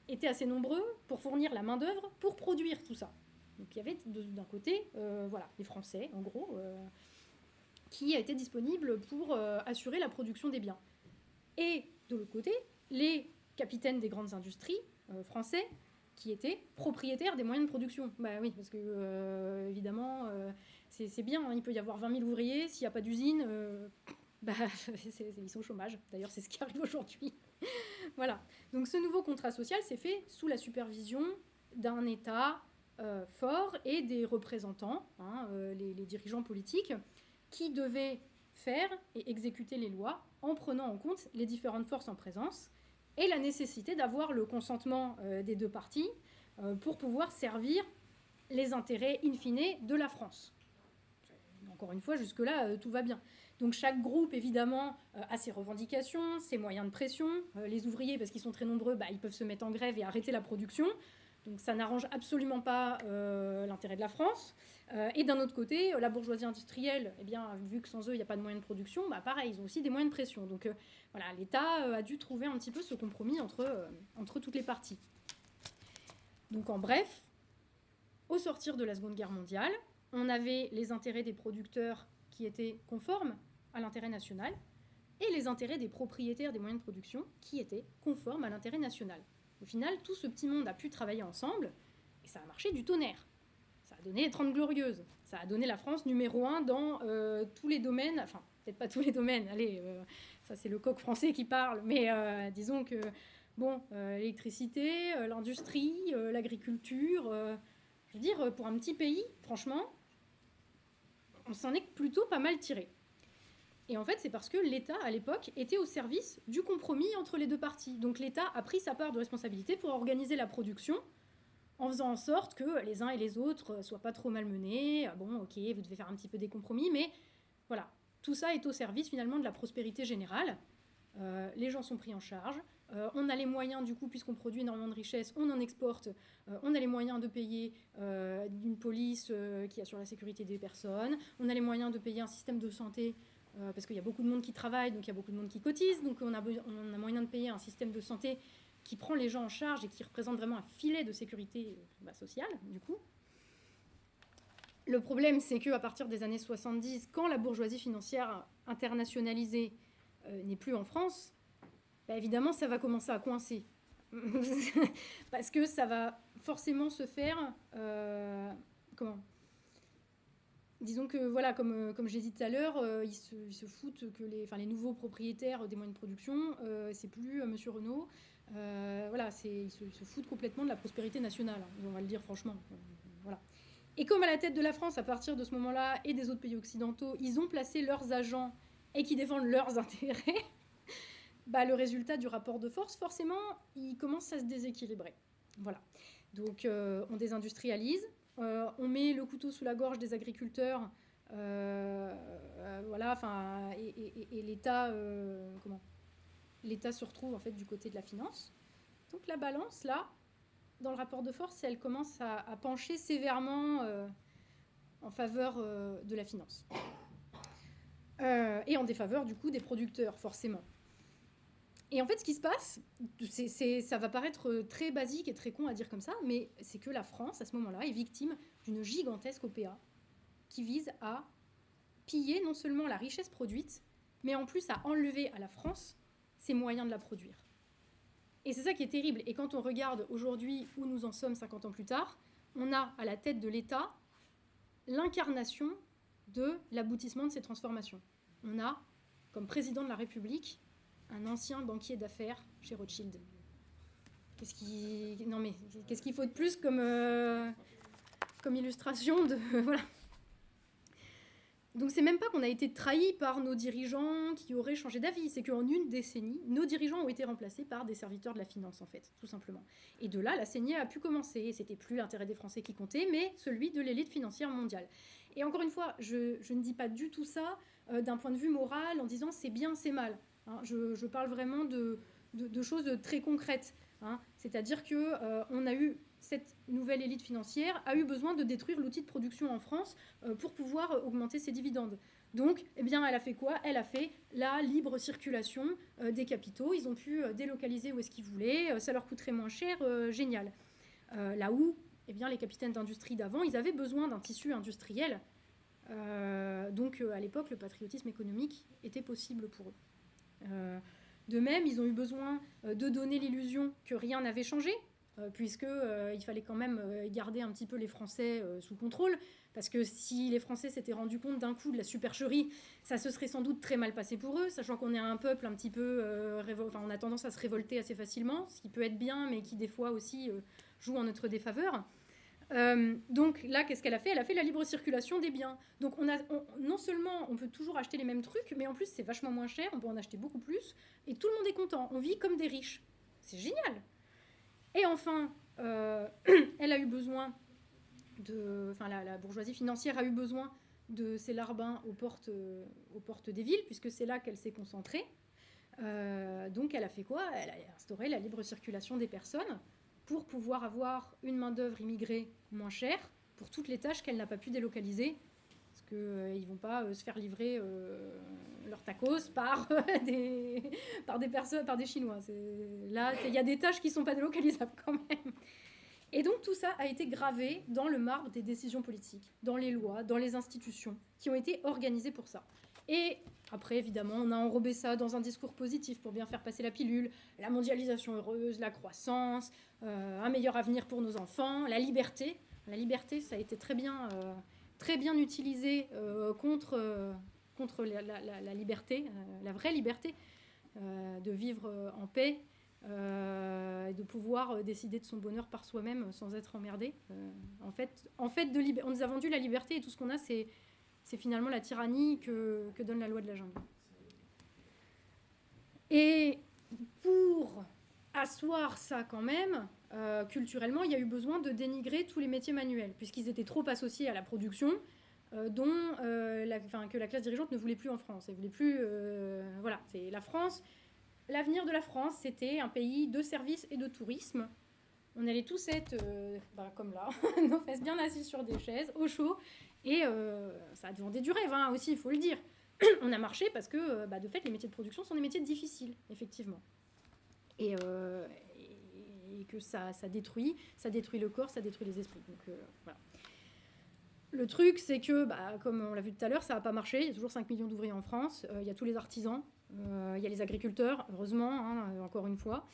étaient assez nombreux pour fournir la main-d'œuvre pour produire tout ça. Donc il y avait d'un côté, voilà, les Français, en gros, qui étaient disponibles pour assurer la production des biens. Et de l'autre côté, les capitaines des grandes industries français qui étaient propriétaires des moyens de production. Bah oui, parce que évidemment, c'est bien, hein, il peut y avoir 20 000 ouvriers, s'il n'y a pas d'usine, bah, ils sont au chômage. D'ailleurs, c'est ce qui arrive aujourd'hui. Voilà. Donc ce nouveau contrat social s'est fait sous la supervision d'un État fort et des représentants, hein, les dirigeants politiques, qui devaient faire et exécuter les lois en prenant en compte les différentes forces en présence et la nécessité d'avoir le consentement des deux parties pour pouvoir servir les intérêts in fine de la France. Encore une fois, jusque-là, tout va bien. Donc chaque groupe, évidemment, a ses revendications, ses moyens de pression. Les ouvriers, parce qu'ils sont très nombreux, bah, ils peuvent se mettre en grève et arrêter la production. Donc ça n'arrange absolument pas l'intérêt de la France. Et d'un autre côté, la bourgeoisie industrielle, eh bien, vu que sans eux, il n'y a pas de moyens de production, bah, pareil, ils ont aussi des moyens de pression. Donc voilà, l'État a dû trouver un petit peu ce compromis entre toutes les parties. Donc en bref, au sortir de la Seconde Guerre mondiale, on avait les intérêts des producteurs qui étaient conformes à l'intérêt national et les intérêts des propriétaires des moyens de production qui étaient conformes à l'intérêt national. Au final, tout ce petit monde a pu travailler ensemble et ça a marché du tonnerre. Ça a donné les 30 Glorieuses. Ça a donné la France numéro 1 dans tous les domaines, enfin, peut-être pas tous les domaines, allez, ça c'est le coq français qui parle, mais disons que, bon, l'électricité, l'industrie, l'agriculture, je veux dire, pour un petit pays, franchement, on s'en est plutôt pas mal tiré. Et en fait, c'est parce que l'État, à l'époque, était au service du compromis entre les deux parties. Donc l'État a pris sa part de responsabilité pour organiser la production en faisant en sorte que les uns et les autres soient pas trop malmenés. Bon, ok, vous devez faire un petit peu des compromis, mais voilà. Tout ça est au service finalement de la prospérité générale. Les gens sont pris en charge. On a les moyens, du coup, puisqu'on produit énormément de richesses, on en exporte. On a les moyens de payer une police qui assure la sécurité des personnes. On a les moyens de payer un système de santé parce qu'il y a beaucoup de monde qui travaille, donc il y a beaucoup de monde qui cotise. Donc on a moyen de payer un système de santé qui prend les gens en charge et qui représente vraiment un filet de sécurité sociale, du coup. Le problème, c'est qu'à partir des années 70, quand la bourgeoisie financière internationalisée n'est plus en France, évidemment, ça va commencer à coincer. Parce que ça va forcément se faire... Disons que, voilà, comme j'ai dit tout à l'heure, ils se foutent que les nouveaux propriétaires des moyens de production, c'est plus Monsieur Renault. Voilà, ils se foutent complètement de la prospérité nationale, on va le dire franchement. Voilà. Et comme à la tête de la France, à partir de ce moment-là, et des autres pays occidentaux, ils ont placé leurs agents et qui défendent leurs intérêts, le résultat du rapport de force, forcément, il commence à se déséquilibrer. Voilà. Donc, on désindustrialise. On met le couteau sous la gorge des agriculteurs, voilà, et l'État, l'État se retrouve en fait du côté de la finance. Donc la balance, là, dans le rapport de force, elle commence à pencher sévèrement en faveur de la finance. Et en défaveur, du coup, des producteurs, forcément. Et en fait, ce qui se passe, ça va paraître très basique et très con à dire comme ça, mais c'est que la France, à ce moment-là, est victime d'une gigantesque OPA qui vise à piller non seulement la richesse produite, mais en plus à enlever à la France ses moyens de la produire. Et c'est ça qui est terrible. Et quand on regarde aujourd'hui où nous en sommes 50 ans plus tard, on a à la tête de l'État l'incarnation de l'aboutissement de ces transformations. On a, comme président de la République, un ancien banquier d'affaires chez Rothschild. Qu'est-ce qu'il faut de plus comme illustration de... voilà. Donc c'est même pas qu'on a été trahi par nos dirigeants qui auraient changé d'avis, c'est qu'en une décennie, nos dirigeants ont été remplacés par des serviteurs de la finance, en fait, tout simplement. Et de là, la saignée a pu commencer. C'était plus l'intérêt des Français qui comptait, mais celui de l'élite financière mondiale. Et encore une fois, je ne dis pas du tout ça d'un point de vue moral, en disant c'est bien, c'est mal. Hein, je parle vraiment de choses très concrètes. Hein. C'est-à-dire qu'on a eu... Cette nouvelle élite financière a eu besoin de détruire l'outil de production en France pour pouvoir augmenter ses dividendes. Donc, eh bien, elle a fait quoi ? Elle a fait la libre circulation des capitaux. Ils ont pu délocaliser où est-ce qu'ils voulaient. Ça leur coûterait moins cher. Génial. Là où, eh bien, les capitaines d'industrie d'avant, ils avaient besoin d'un tissu industriel. Donc, à l'époque, le patriotisme économique était possible pour eux. De même, ils ont eu besoin de donner l'illusion que rien n'avait changé, puisqu'il fallait quand même garder un petit peu les Français sous contrôle, parce que si les Français s'étaient rendus compte d'un coup de la supercherie, ça se serait sans doute très mal passé pour eux, sachant qu'on est un peuple un petit peu... on a tendance à se révolter assez facilement, ce qui peut être bien, mais qui des fois aussi joue en notre défaveur. Donc là, qu'est-ce qu'elle a fait ? Elle a fait la libre circulation des biens. Donc non seulement on peut toujours acheter les mêmes trucs, mais en plus c'est vachement moins cher, on peut en acheter beaucoup plus, et tout le monde est content, on vit comme des riches. C'est génial. Et enfin, elle a eu besoin la bourgeoisie financière a eu besoin de ces larbins aux portes des villes, puisque c'est là qu'elle s'est concentrée. Donc elle a fait quoi ? Elle a instauré la libre circulation des personnes pour pouvoir avoir une main-d'œuvre immigrée moins chère pour toutes les tâches qu'elle n'a pas pu délocaliser, parce qu'ils ne vont pas se faire livrer leurs tacos par des Chinois. Là, il y a des tâches qui ne sont pas délocalisables quand même. Et donc tout ça a été gravé dans le marbre des décisions politiques, dans les lois, dans les institutions, qui ont été organisées pour ça. Et après, évidemment, on a enrobé ça dans un discours positif pour bien faire passer la pilule, la mondialisation heureuse, la croissance, un meilleur avenir pour nos enfants, la liberté. La liberté, ça a été très bien utilisé contre contre la liberté, la vraie liberté, de vivre en paix, et de pouvoir décider de son bonheur par soi-même sans être emmerdé. En fait, on nous a vendu la liberté et tout ce qu'on a, c'est finalement la tyrannie que donne la loi de la jungle. Et pour asseoir ça quand même, culturellement, il y a eu besoin de dénigrer tous les métiers manuels, puisqu'ils étaient trop associés à la production, que la classe dirigeante ne voulait plus en France. Elle voulait plus... voilà, c'est la France. L'avenir de la France, c'était un pays de services et de tourisme. On allait tous être, comme là, nos fesses bien assises sur des chaises, au chaud, et ça a demandé du rêve aussi, il faut le dire. On a marché parce que, de fait, les métiers de production sont des métiers difficiles, effectivement. Et que ça détruit le corps, ça détruit les esprits. Donc, voilà. Le truc, c'est que, comme on l'a vu tout à l'heure, ça n'a pas marché. Il y a toujours 5 millions d'ouvriers en France. Il y a tous les artisans. Il y a les agriculteurs, heureusement, encore une fois.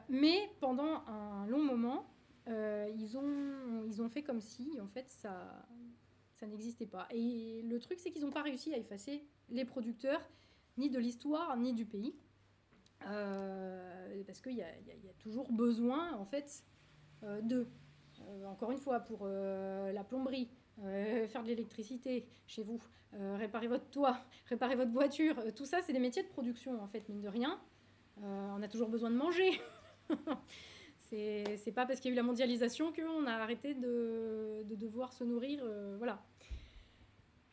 Mais pendant un long moment, ils ont fait comme si, en fait, ça n'existait pas. Et le truc, c'est qu'ils n'ont pas réussi à effacer les producteurs, ni de l'histoire, ni du pays. Parce qu'il y a toujours besoin, en fait, d'eux. Encore une fois, pour la plomberie, faire de l'électricité chez vous, réparer votre toit, réparer votre voiture, tout ça, c'est des métiers de production, en fait, mine de rien. On a toujours besoin de manger. C'est pas parce qu'il y a eu la mondialisation qu'on a arrêté de devoir se nourrir, voilà.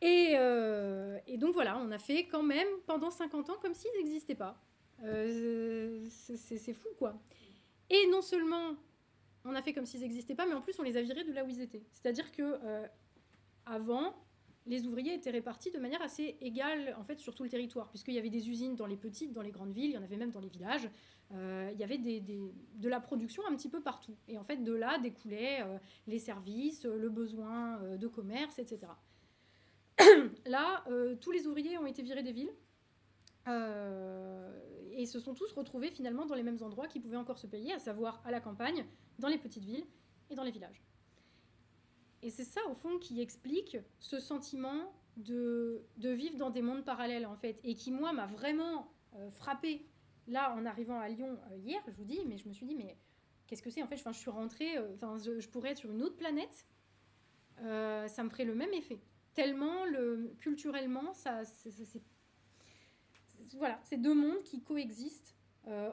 Et donc voilà, on a fait quand même pendant 50 ans comme s'ils n'existaient pas. C'est fou, quoi. Et non seulement on a fait comme s'ils n'existaient pas, mais en plus on les a virés de là où ils étaient. C'est-à-dire que avant, les ouvriers étaient répartis de manière assez égale en fait sur tout le territoire, puisqu'il y avait des usines dans les petites, dans les grandes villes, il y en avait même dans les villages. Il y avait de la production un petit peu partout. Et en fait, de là découlaient les services, le besoin de commerce, etc. Là, tous les ouvriers ont été virés des villes et se sont tous retrouvés finalement dans les mêmes endroits qui pouvaient encore se payer, à savoir à la campagne, dans les petites villes et dans les villages. Et c'est ça, au fond, qui explique ce sentiment de vivre dans des mondes parallèles, en fait, et qui, moi, m'a vraiment frappée. Là, en arrivant à Lyon hier, je vous dis, mais je me suis dit, mais qu'est-ce que c'est? En fait, je suis rentrée, je pourrais être sur une autre planète, ça me ferait le même effet. Tellement, culturellement, voilà, c'est deux mondes qui coexistent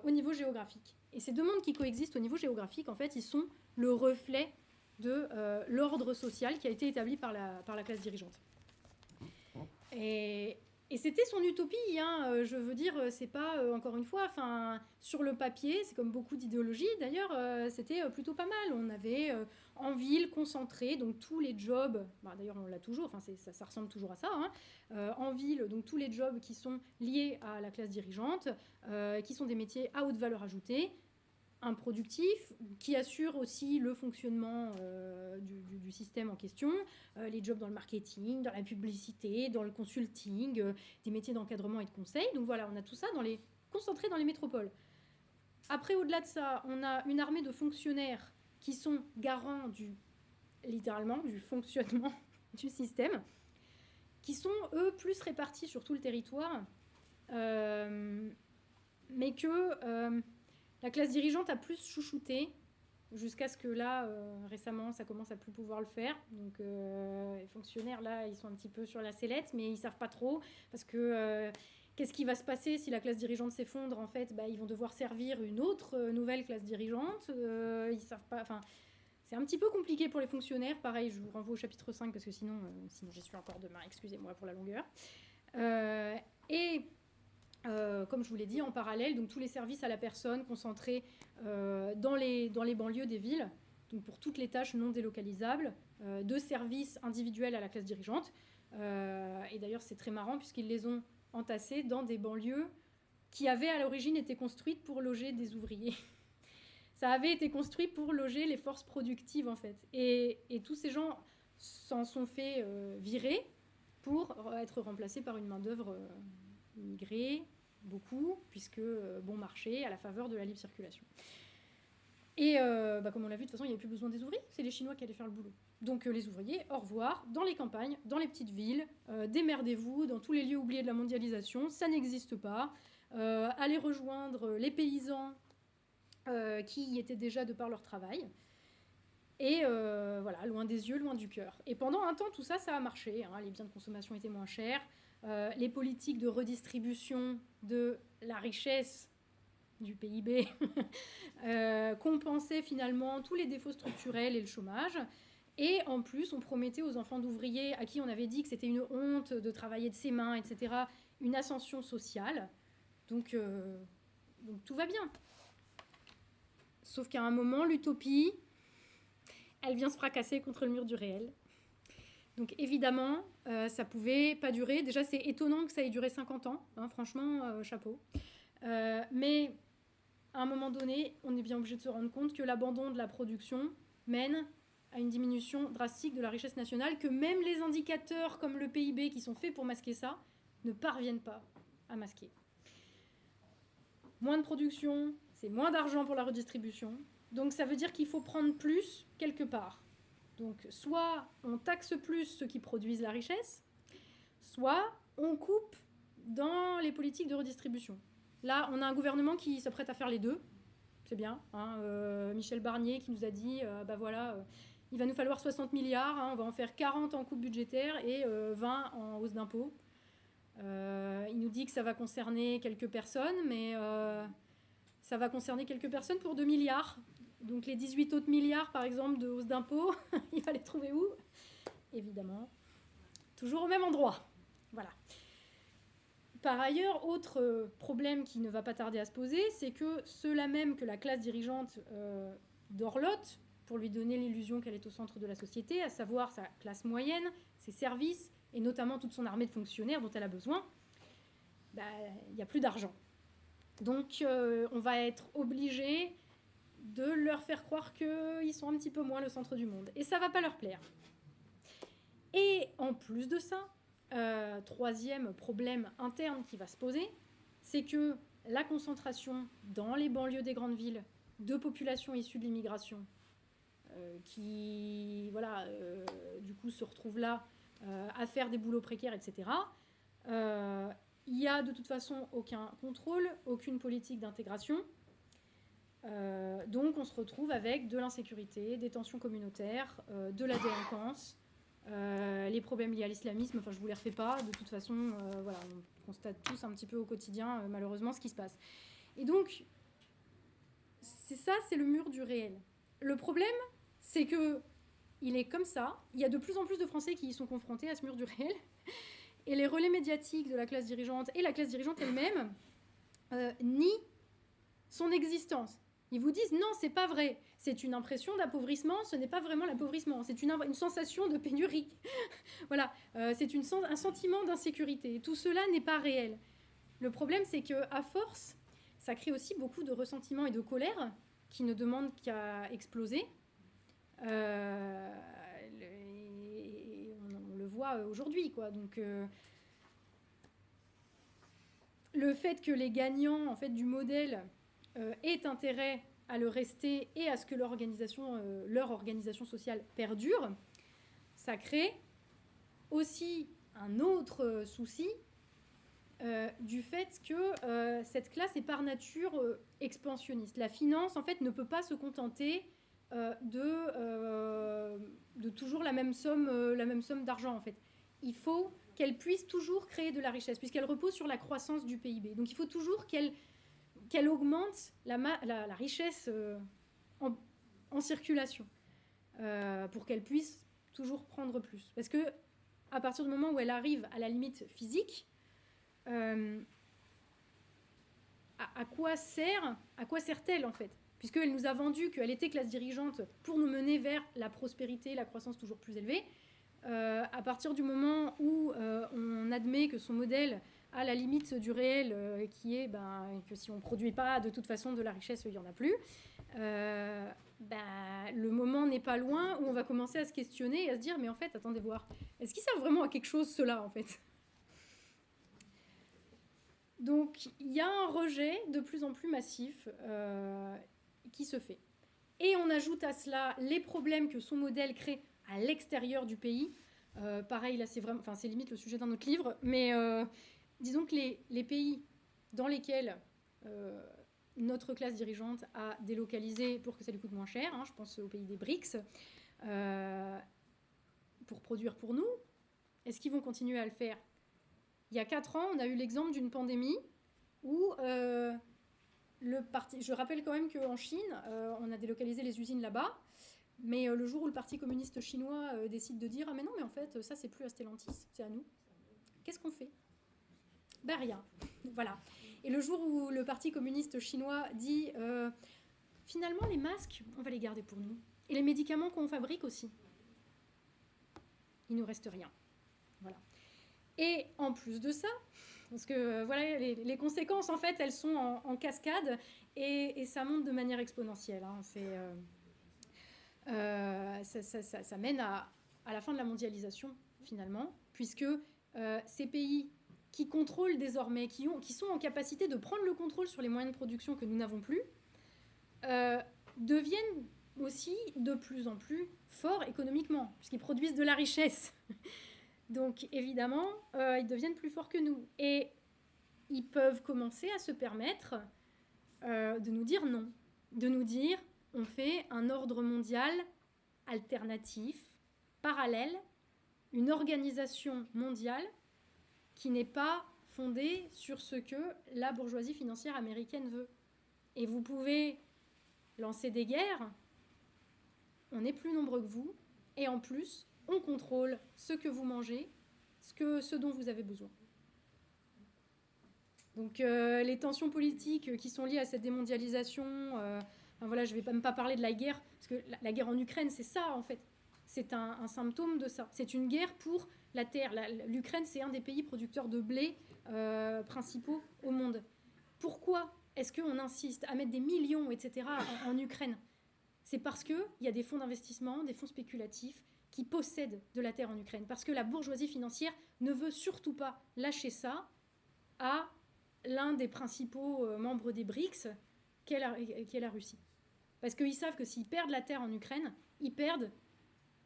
au niveau géographique. Et ces deux mondes qui coexistent au niveau géographique, en fait, ils sont le reflet de l'ordre social qui a été établi par la classe dirigeante. Et c'était son utopie, je veux dire, c'est pas, encore une fois, sur le papier, c'est comme beaucoup d'idéologies d'ailleurs, c'était plutôt pas mal. On avait en ville concentré, donc tous les jobs, d'ailleurs on l'a toujours, ça ressemble toujours à ça, en ville, donc tous les jobs qui sont liés à la classe dirigeante, qui sont des métiers à haute valeur ajoutée, improductif, qui assure aussi le fonctionnement du système en question, les jobs dans le marketing, dans la publicité, dans le consulting, des métiers d'encadrement et de conseil. Donc voilà, on a tout ça concentré dans les métropoles. Après, au-delà de ça, on a une armée de fonctionnaires qui sont garants littéralement du fonctionnement du système, qui sont, eux, plus répartis sur tout le territoire, mais que... la classe dirigeante a plus chouchouté jusqu'à ce que là, récemment, ça commence à plus pouvoir le faire. Donc les fonctionnaires, là, ils sont un petit peu sur la sellette, mais ils ne savent pas trop. Parce que qu'est-ce qui va se passer si la classe dirigeante s'effondre? En fait, ils vont devoir servir une autre nouvelle classe dirigeante. Ils ne savent pas... c'est un petit peu compliqué pour les fonctionnaires. Pareil, je vous renvoie au chapitre 5, parce que sinon j'y suis encore demain. Excusez-moi pour la longueur. Comme je vous l'ai dit, en parallèle, donc tous les services à la personne concentrés dans les banlieues des villes, donc pour toutes les tâches non délocalisables, de services individuels à la classe dirigeante. Et d'ailleurs, c'est très marrant puisqu'ils les ont entassés dans des banlieues qui avaient à l'origine été construites pour loger des ouvriers. Ça avait été construit pour loger les forces productives, en fait. Et tous ces gens s'en sont fait virer pour être remplacés par une main-d'œuvre immigrée, beaucoup, puisque bon marché à la faveur de la libre circulation. Et comme on l'a vu, de toute façon, il n'y avait plus besoin des ouvriers, c'est les Chinois qui allaient faire le boulot. Donc les ouvriers, au revoir, dans les campagnes, dans les petites villes, démerdez-vous, dans tous les lieux oubliés de la mondialisation, ça n'existe pas. Allez rejoindre les paysans qui y étaient déjà de par leur travail. Et voilà, loin des yeux, loin du cœur. Et pendant un temps, tout ça, ça a marché. Hein, les biens de consommation étaient moins chers. Les politiques de redistribution de la richesse du PIB compensaient finalement tous les défauts structurels et le chômage. Et en plus, on promettait aux enfants d'ouvriers à qui on avait dit que c'était une honte de travailler de ses mains, etc., une ascension sociale. Donc tout va bien. Sauf qu'à un moment, l'utopie, elle vient se fracasser contre le mur du réel. Donc évidemment, ça pouvait pas durer. Déjà, c'est étonnant que ça ait duré 50 ans. Hein, franchement, chapeau. Mais à un moment donné, on est bien obligé de se rendre compte que l'abandon de la production mène à une diminution drastique de la richesse nationale, que même les indicateurs comme le PIB qui sont faits pour masquer ça ne parviennent pas à masquer. Moins de production, c'est moins d'argent pour la redistribution. Donc ça veut dire qu'il faut prendre plus quelque part. Donc soit on taxe plus ceux qui produisent la richesse, soit on coupe dans les politiques de redistribution. Là, on a un gouvernement qui s'apprête à faire les deux. C'est bien. Hein, Michel Barnier qui nous a dit, il va nous falloir 60 milliards, hein, on va en faire 40 en coupe budgétaire et 20 en hausse d'impôts. Il nous dit que ça va concerner quelques personnes, mais ça va concerner quelques personnes pour 2 milliards. Donc les 18 autres milliards, par exemple, de hausse d'impôts, il va les trouver où? Évidemment, toujours au même endroit. Voilà. Par ailleurs, autre problème qui ne va pas tarder à se poser, c'est que ceux-là même que la classe dirigeante dorlote, pour lui donner l'illusion qu'elle est au centre de la société, à savoir sa classe moyenne, ses services, et notamment toute son armée de fonctionnaires dont elle a besoin, il n'y a plus d'argent. Donc on va être obligé de leur faire croire qu'ils sont un petit peu moins le centre du monde. Et ça ne va pas leur plaire. Et en plus de ça, troisième problème interne qui va se poser, c'est que la concentration dans les banlieues des grandes villes de populations issues de l'immigration, qui, voilà, du coup, se retrouvent là à faire des boulots précaires, etc., il n'y a de toute façon aucun contrôle, aucune politique d'intégration. Donc on se retrouve avec de l'insécurité, des tensions communautaires, de la délinquance, les problèmes liés à l'islamisme, enfin je ne vous les refais pas, de toute façon, voilà, on constate tous un petit peu au quotidien, malheureusement, ce qui se passe. Et donc, c'est le mur du réel. Le problème, c'est que il est comme ça, il y a de plus en plus de Français qui y sont confrontés à ce mur du réel, et les relais médiatiques de la classe dirigeante et la classe dirigeante elle-même nient son existence. Ils vous disent non, c'est pas vrai. C'est une impression d'appauvrissement, ce n'est pas vraiment l'appauvrissement, c'est une sensation de pénurie. Voilà, c'est un sentiment d'insécurité. Tout cela n'est pas réel. Le problème, c'est qu'à force, ça crée aussi beaucoup de ressentiment et de colère qui ne demandent qu'à exploser. On le voit aujourd'hui, quoi. Donc, le fait que les gagnants en fait, du modèle aient intérêt à le rester et à ce que leur organisation sociale perdure, ça crée aussi un autre souci du fait que cette classe est par nature expansionniste. La finance, en fait, ne peut pas se contenter de toujours la même somme d'argent, en fait. Il faut qu'elle puisse toujours créer de la richesse, puisqu'elle repose sur la croissance du PIB. Donc il faut toujours qu'elle augmente la richesse en circulation pour qu'elle puisse toujours prendre plus. Parce que à partir du moment où elle arrive à la limite physique, à quoi sert-elle en fait? Puisqu'elle nous a vendu qu'elle était classe dirigeante pour nous mener vers la prospérité, la croissance toujours plus élevée. À partir du moment où on admet que son modèle a la limite du réel, qui est que si on ne produit pas de toute façon de la richesse, il n'y en a plus, le moment n'est pas loin où on va commencer à se questionner et à se dire mais en fait, attendez voir, est-ce qu'ils servent vraiment à quelque chose cela en fait? Donc il y a un rejet de plus en plus massif qui se fait. Et on ajoute à cela les problèmes que son modèle crée à l'extérieur du pays. Pareil, là, c'est limite le sujet d'un autre livre, mais disons que les pays dans lesquels notre classe dirigeante a délocalisé pour que ça lui coûte moins cher, je pense aux pays des BRICS, pour produire pour nous, est-ce qu'ils vont continuer à le faire? Il y a 4 ans, on a eu l'exemple d'une pandémie où je rappelle quand même qu'en Chine, on a délocalisé les usines là-bas, mais le jour où le Parti communiste chinois décide de dire « Ah mais non, mais en fait, ça c'est plus à Stellantis, c'est à nous », qu'est-ce qu'on fait? Ben rien, voilà. Et le jour où le Parti communiste chinois dit finalement les masques, on va les garder pour nous. Et les médicaments qu'on fabrique aussi. Il ne nous reste rien. Voilà. Et en plus de ça, parce que voilà, les conséquences, en fait, elles sont en cascade et ça monte de manière exponentielle. Ça mène à la fin de la mondialisation, finalement, puisque ces pays qui contrôlent désormais, qui sont en capacité de prendre le contrôle sur les moyens de production que nous n'avons plus, deviennent aussi de plus en plus forts économiquement, puisqu'ils produisent de la richesse. Donc, évidemment, ils deviennent plus forts que nous. Et ils peuvent commencer à se permettre de nous dire non. De nous dire, on fait un ordre mondial alternatif, parallèle, une organisation mondiale qui n'est pas fondée sur ce que la bourgeoisie financière américaine veut. Et vous pouvez lancer des guerres, on est plus nombreux que vous, et en plus, on contrôle ce que vous mangez, ce dont vous avez besoin. Donc les tensions politiques qui sont liées à cette démondialisation, voilà, je ne vais même pas parler de la guerre, parce que la guerre en Ukraine, c'est ça en fait. C'est un symptôme de ça. C'est une guerre pour la terre. L'Ukraine, c'est un des pays producteurs de blé principaux au monde. Pourquoi est-ce qu'on insiste à mettre des millions, etc., en Ukraine? C'est parce qu'il y a des fonds d'investissement, des fonds spéculatifs qui possèdent de la terre en Ukraine. Parce que la bourgeoisie financière ne veut surtout pas lâcher ça à l'un des principaux membres des BRICS, qui est la Russie. Parce qu'ils savent que s'ils perdent la terre en Ukraine, ils perdent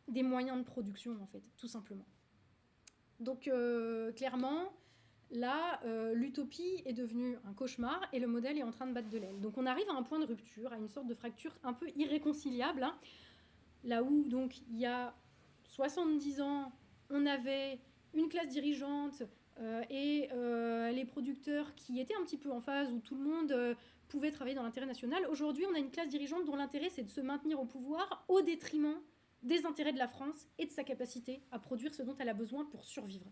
des moyens de production, en fait, tout simplement. Donc, clairement, là, l'utopie est devenue un cauchemar et le modèle est en train de battre de l'aile. Donc, on arrive à un point de rupture, à une sorte de fracture un peu irréconciliable, là où, donc, il y a 70 ans, on avait une classe dirigeante et les producteurs qui étaient un petit peu en phase, où tout le monde pouvait travailler dans l'intérêt national. Aujourd'hui, on a une classe dirigeante dont l'intérêt, c'est de se maintenir au pouvoir au détriment des intérêts de la France et de sa capacité à produire ce dont elle a besoin pour survivre.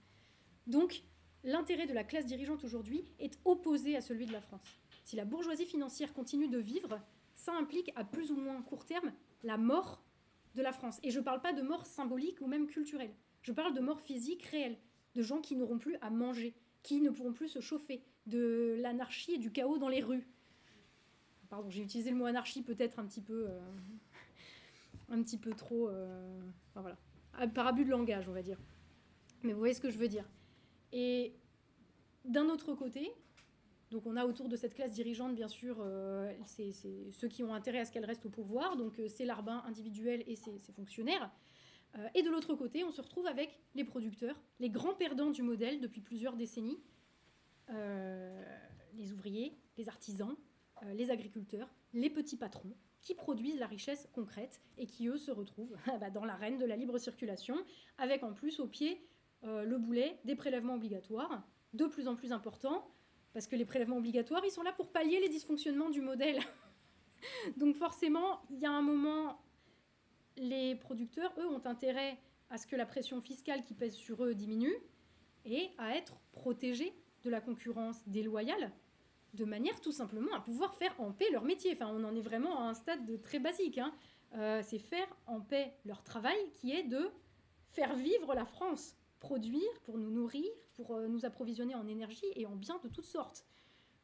Donc, l'intérêt de la classe dirigeante aujourd'hui est opposé à celui de la France. Si la bourgeoisie financière continue de vivre, ça implique à plus ou moins court terme la mort de la France. Et je ne parle pas de mort symbolique ou même culturelle. Je parle de mort physique réelle, de gens qui n'auront plus à manger, qui ne pourront plus se chauffer, de l'anarchie et du chaos dans les rues. Pardon, j'ai utilisé le mot anarchie peut-être un petit peu trop... enfin voilà, par abus de langage, on va dire. Mais vous voyez ce que je veux dire. Et d'un autre côté, donc on a autour de cette classe dirigeante, bien sûr, c'est ceux qui ont intérêt à ce qu'elle reste au pouvoir, donc c'est larbin individuel et ses fonctionnaires. Et de l'autre côté, on se retrouve avec les producteurs, les grands perdants du modèle depuis plusieurs décennies, les ouvriers, les artisans, les agriculteurs, les petits patrons, qui produisent la richesse concrète et qui, eux, se retrouvent dans l'arène de la libre circulation, avec en plus au pied le boulet des prélèvements obligatoires, de plus en plus importants, parce que les prélèvements obligatoires, ils sont là pour pallier les dysfonctionnements du modèle. Donc forcément, il y a un moment, les producteurs, eux, ont intérêt à ce que la pression fiscale qui pèse sur eux diminue et à être protégés de la concurrence déloyale, de manière tout simplement à pouvoir faire en paix leur métier. Enfin, on en est vraiment à un stade très basique. C'est faire en paix leur travail, qui est de faire vivre la France, produire pour nous nourrir, pour nous approvisionner en énergie et en biens de toutes sortes.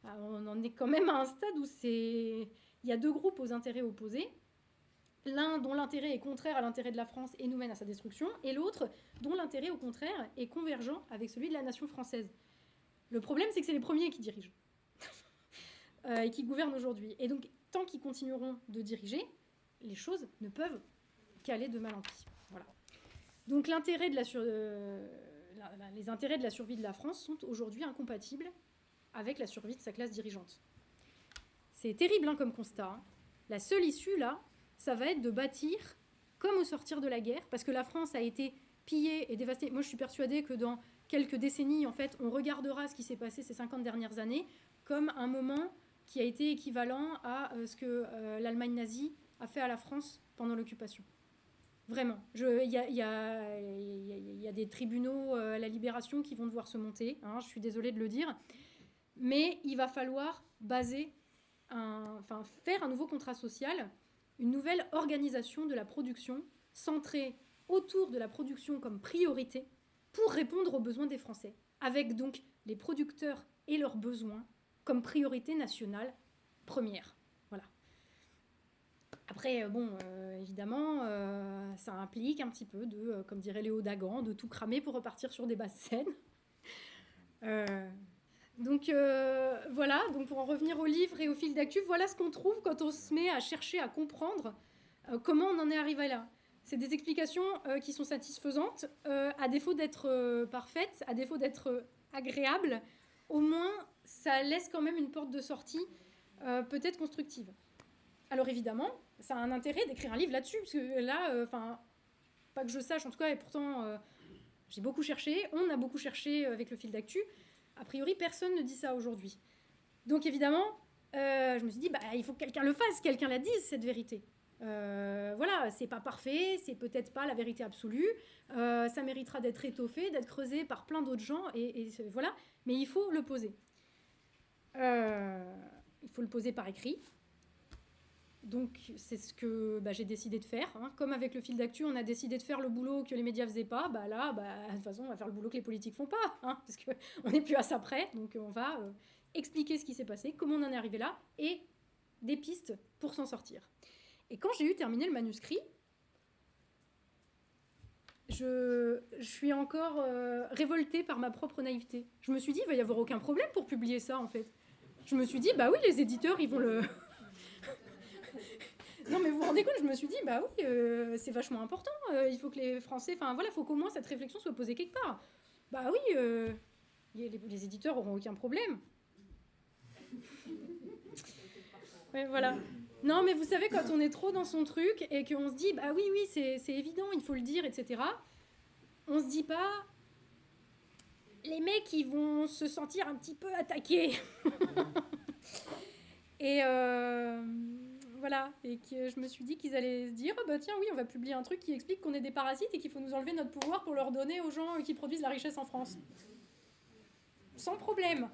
On en est quand même à un stade où il y a deux groupes aux intérêts opposés. L'un dont l'intérêt est contraire à l'intérêt de la France et nous mène à sa destruction, et l'autre dont l'intérêt, au contraire, est convergent avec celui de la nation française. Le problème, c'est que c'est les premiers qui dirigent. Et qui gouvernent aujourd'hui. Et donc, tant qu'ils continueront de diriger, les choses ne peuvent qu'aller de mal en pis. Voilà. Donc les intérêts de la survie de la France sont aujourd'hui incompatibles avec la survie de sa classe dirigeante. C'est terrible comme constat. Hein. La seule issue, là, ça va être de bâtir, comme au sortir de la guerre, parce que la France a été pillée et dévastée. Moi, je suis persuadée que dans quelques décennies, en fait, on regardera ce qui s'est passé ces 50 dernières années comme un moment qui a été équivalent à ce que l'Allemagne nazie a fait à la France pendant l'occupation. Vraiment. Il y a des tribunaux à la Libération qui vont devoir se monter, hein, je suis désolée de le dire, mais il va falloir faire un nouveau contrat social, une nouvelle organisation de la production centrée autour de la production comme priorité pour répondre aux besoins des Français, avec donc les producteurs et leurs besoins comme priorité nationale première. Voilà. Après, évidemment, ça implique un petit peu de, comme dirait Léo Dagan, de tout cramer pour repartir sur des bases saines. Donc voilà, donc pour en revenir au livre et au fil d'actu, voilà ce qu'on trouve quand on se met à chercher à comprendre comment on en est arrivé là. C'est des explications qui sont satisfaisantes, à défaut d'être parfaites, à défaut d'être agréables, au moins ça laisse quand même une porte de sortie peut-être constructive. Alors évidemment, ça a un intérêt d'écrire un livre là-dessus, parce que là, pas que je sache en tout cas, et pourtant j'ai beaucoup cherché, on a beaucoup cherché avec le fil d'actu. A priori, personne ne dit ça aujourd'hui. Donc évidemment, je me suis dit, il faut que quelqu'un le fasse, quelqu'un la dise, cette vérité. Voilà, c'est pas parfait, c'est peut-être pas la vérité absolue, ça méritera d'être étoffé, d'être creusé par plein d'autres gens, et voilà, mais il faut le poser. Il faut le poser par écrit. Donc c'est ce que j'ai décidé de faire. Hein. Comme avec le fil d'actu, on a décidé de faire le boulot que les médias faisaient pas, là, de toute façon, on va faire le boulot que les politiques font pas, hein, parce qu'on n'est plus à ça près. Donc on va expliquer ce qui s'est passé, comment on en est arrivé là, et des pistes pour s'en sortir. Et quand j'ai eu terminé le manuscrit, je suis encore révoltée par ma propre naïveté. Je me suis dit, il va y avoir aucun problème pour publier ça, en fait. Je me suis dit, oui, les éditeurs, ils vont le... Non, mais vous vous rendez compte, je me suis dit, oui, c'est vachement important. Il faut que les Français... Enfin, voilà, il faut qu'au moins cette réflexion soit posée quelque part. Oui, les éditeurs auront aucun problème. Ouais, voilà. Non, mais vous savez, quand on est trop dans son truc et qu'on se dit, oui, c'est évident, il faut le dire, etc., on se dit pas, les mecs, ils vont se sentir un petit peu attaqués. Et voilà, et que je me suis dit qu'ils allaient se dire, tiens, oui, on va publier un truc qui explique qu'on est des parasites et qu'il faut nous enlever notre pouvoir pour leur donner aux gens qui produisent la richesse en France. Sans problème.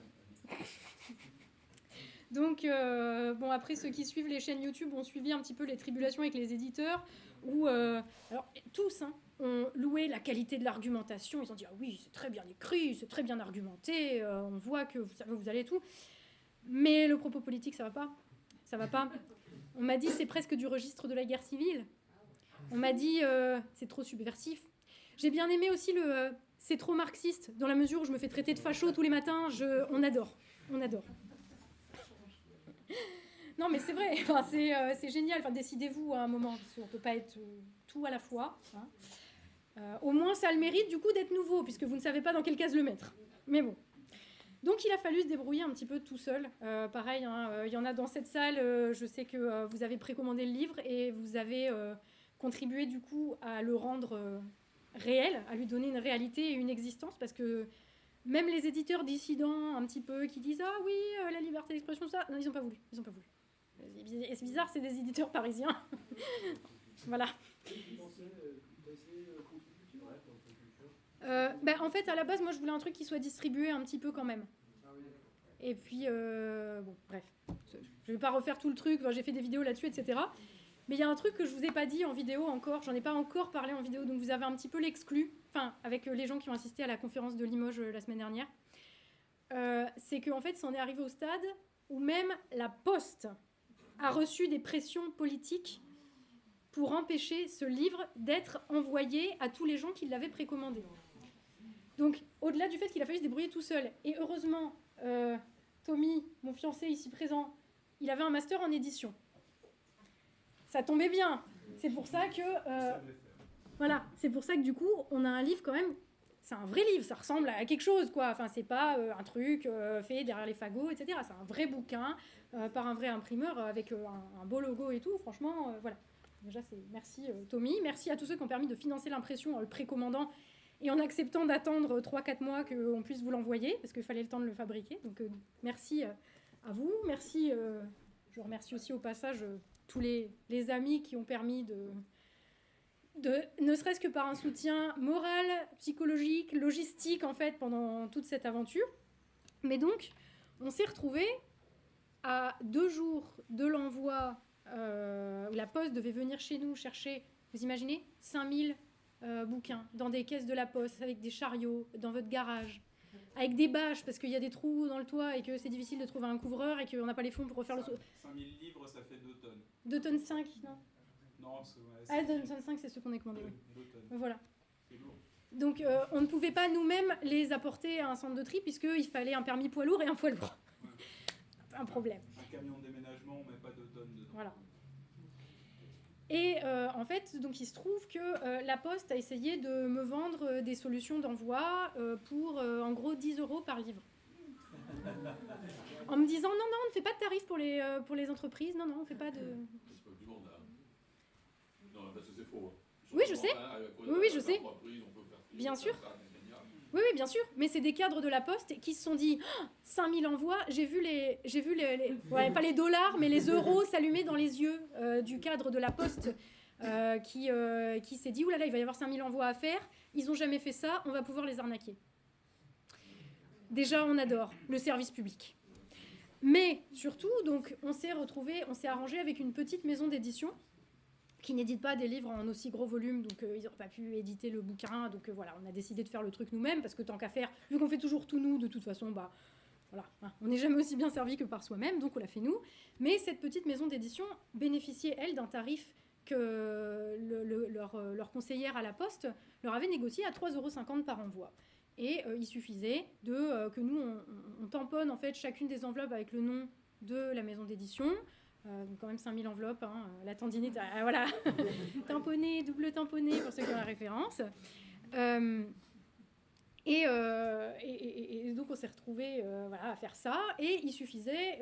Donc, après, ceux qui suivent les chaînes YouTube ont suivi un petit peu les tribulations avec les éditeurs, où, alors, tous ont loué la qualité de l'argumentation. Ils ont dit, ah oui, c'est très bien écrit, c'est très bien argumenté, on voit que vous savez où vous allez tout. Mais le propos politique, ça va pas. Ça va pas. On m'a dit, c'est presque du registre de la guerre civile. On m'a dit, c'est trop subversif. J'ai bien aimé aussi c'est trop marxiste, dans la mesure où je me fais traiter de facho tous les matins. On adore. Non, mais c'est vrai, c'est génial. Décidez-vous à un moment, parce qu'on ne peut pas être tout à la fois. Hein. Au moins, ça a le mérite, du coup, d'être nouveau, puisque vous ne savez pas dans quelle case le mettre. Mais bon. Donc, il a fallu se débrouiller un petit peu tout seul. Pareil, il y en a dans cette salle. Je sais que vous avez précommandé le livre et vous avez contribué, du coup, à le rendre réel, à lui donner une réalité et une existence, parce que même les éditeurs dissidents, un petit peu, qui disent « Ah oui, la liberté d'expression, ça... » Non, ils n'ont pas voulu. Et c'est bizarre, c'est des éditeurs parisiens. Voilà. En fait, à la base, moi, je voulais un truc qui soit distribué un petit peu quand même. Et puis, bref. Je vais pas refaire tout le truc. J'ai fait des vidéos là-dessus, etc. Mais il y a un truc que je vous ai pas dit en vidéo encore. J'en ai pas encore parlé en vidéo, donc vous avez un petit peu l'exclu. Enfin, avec les gens qui ont assisté à la conférence de Limoges la semaine dernière. C'est qu'en fait, ça en est arrivé au stade où même la Poste a reçu des pressions politiques pour empêcher ce livre d'être envoyé à tous les gens qui l'avaient précommandé. Donc, au-delà du fait qu'il a fallu se débrouiller tout seul, et heureusement, Tommy, mon fiancé ici présent, il avait un master en édition. Ça tombait bien. C'est pour ça que... Voilà, c'est pour ça que du coup, on a un livre quand même. C'est un vrai livre, ça ressemble à quelque chose, quoi. Enfin, c'est pas un truc fait derrière les fagots, etc. C'est un vrai bouquin par un vrai imprimeur avec un beau logo et tout. Franchement, voilà. Déjà, merci Tommy. Merci à tous ceux qui ont permis de financer l'impression en le précommandant et en acceptant d'attendre 3-4 mois qu'on puisse vous l'envoyer, parce qu'il fallait le temps de le fabriquer. Donc, merci à vous. Merci. Je remercie aussi au passage tous les amis qui ont permis ne serait-ce que par un soutien moral, psychologique, logistique, en fait, pendant toute cette aventure. Mais donc, on s'est retrouvés à 2 jours de l'envoi où la Poste devait venir chez nous chercher, vous imaginez, 5000 bouquins dans des caisses de la Poste, avec des chariots, dans votre garage, avec des bâches, parce qu'il y a des trous dans le toit et que c'est difficile de trouver un couvreur et qu'on n'a pas les fonds pour refaire le... 5000 livres, ça fait 2 tonnes. 2 tonnes 5, non? Non, c'est... Ouais, Ah, 2 tonnes 5, c'est ce qu'on a commandé, oui. 2 tonnes. Voilà. C'est lourd. Donc, on ne pouvait pas nous-mêmes les apporter à un centre de tri, puisqu'il fallait un permis poids lourd et un poids lourd. Ouais. Un problème. Un camion de déménagement, on met pas 2 tonnes dedans. Voilà. Et en fait, donc il se trouve que la Poste a essayé de me vendre des solutions d'envoi pour en gros 10 € par livre. En me disant non, on ne fait pas de tarif pour les entreprises, non, on ne fait pas de... C'est pas du monde, là. Non, parce que c'est faux. Oui, je sais. Oui, je sais. Bien sûr. Oui, bien sûr. Mais c'est des cadres de la Poste qui se sont dit oh, 5000 envois. J'ai vu ouais, pas les dollars, mais les euros s'allumer dans les yeux du cadre de la Poste qui s'est dit oulala, il va y avoir 5000 envois à faire. Ils n'ont jamais fait ça, on va pouvoir les arnaquer. Déjà, on adore le service public. Mais surtout, donc, on s'est arrangé avec une petite maison d'édition qui n'édite pas des livres en aussi gros volume, donc ils n'ont pas pu éditer le bouquin, donc voilà, on a décidé de faire le truc nous-mêmes, parce que tant qu'à faire, vu qu'on fait toujours tout nous, de toute façon, bah, voilà, hein, on n'est jamais aussi bien servi que par soi-même, donc on l'a fait nous. Mais cette petite maison d'édition bénéficiait, elle, d'un tarif que leur conseillère à la Poste leur avait négocié à 3,50 € par envoi. Et il suffisait que nous, on tamponne en fait chacune des enveloppes avec le nom de la maison d'édition. Quand même 5000 enveloppes, hein, la tendinite, voilà, tamponné, double tamponné pour ceux qui ont la référence. Et donc on s'est retrouvés voilà, à faire ça, et il suffisait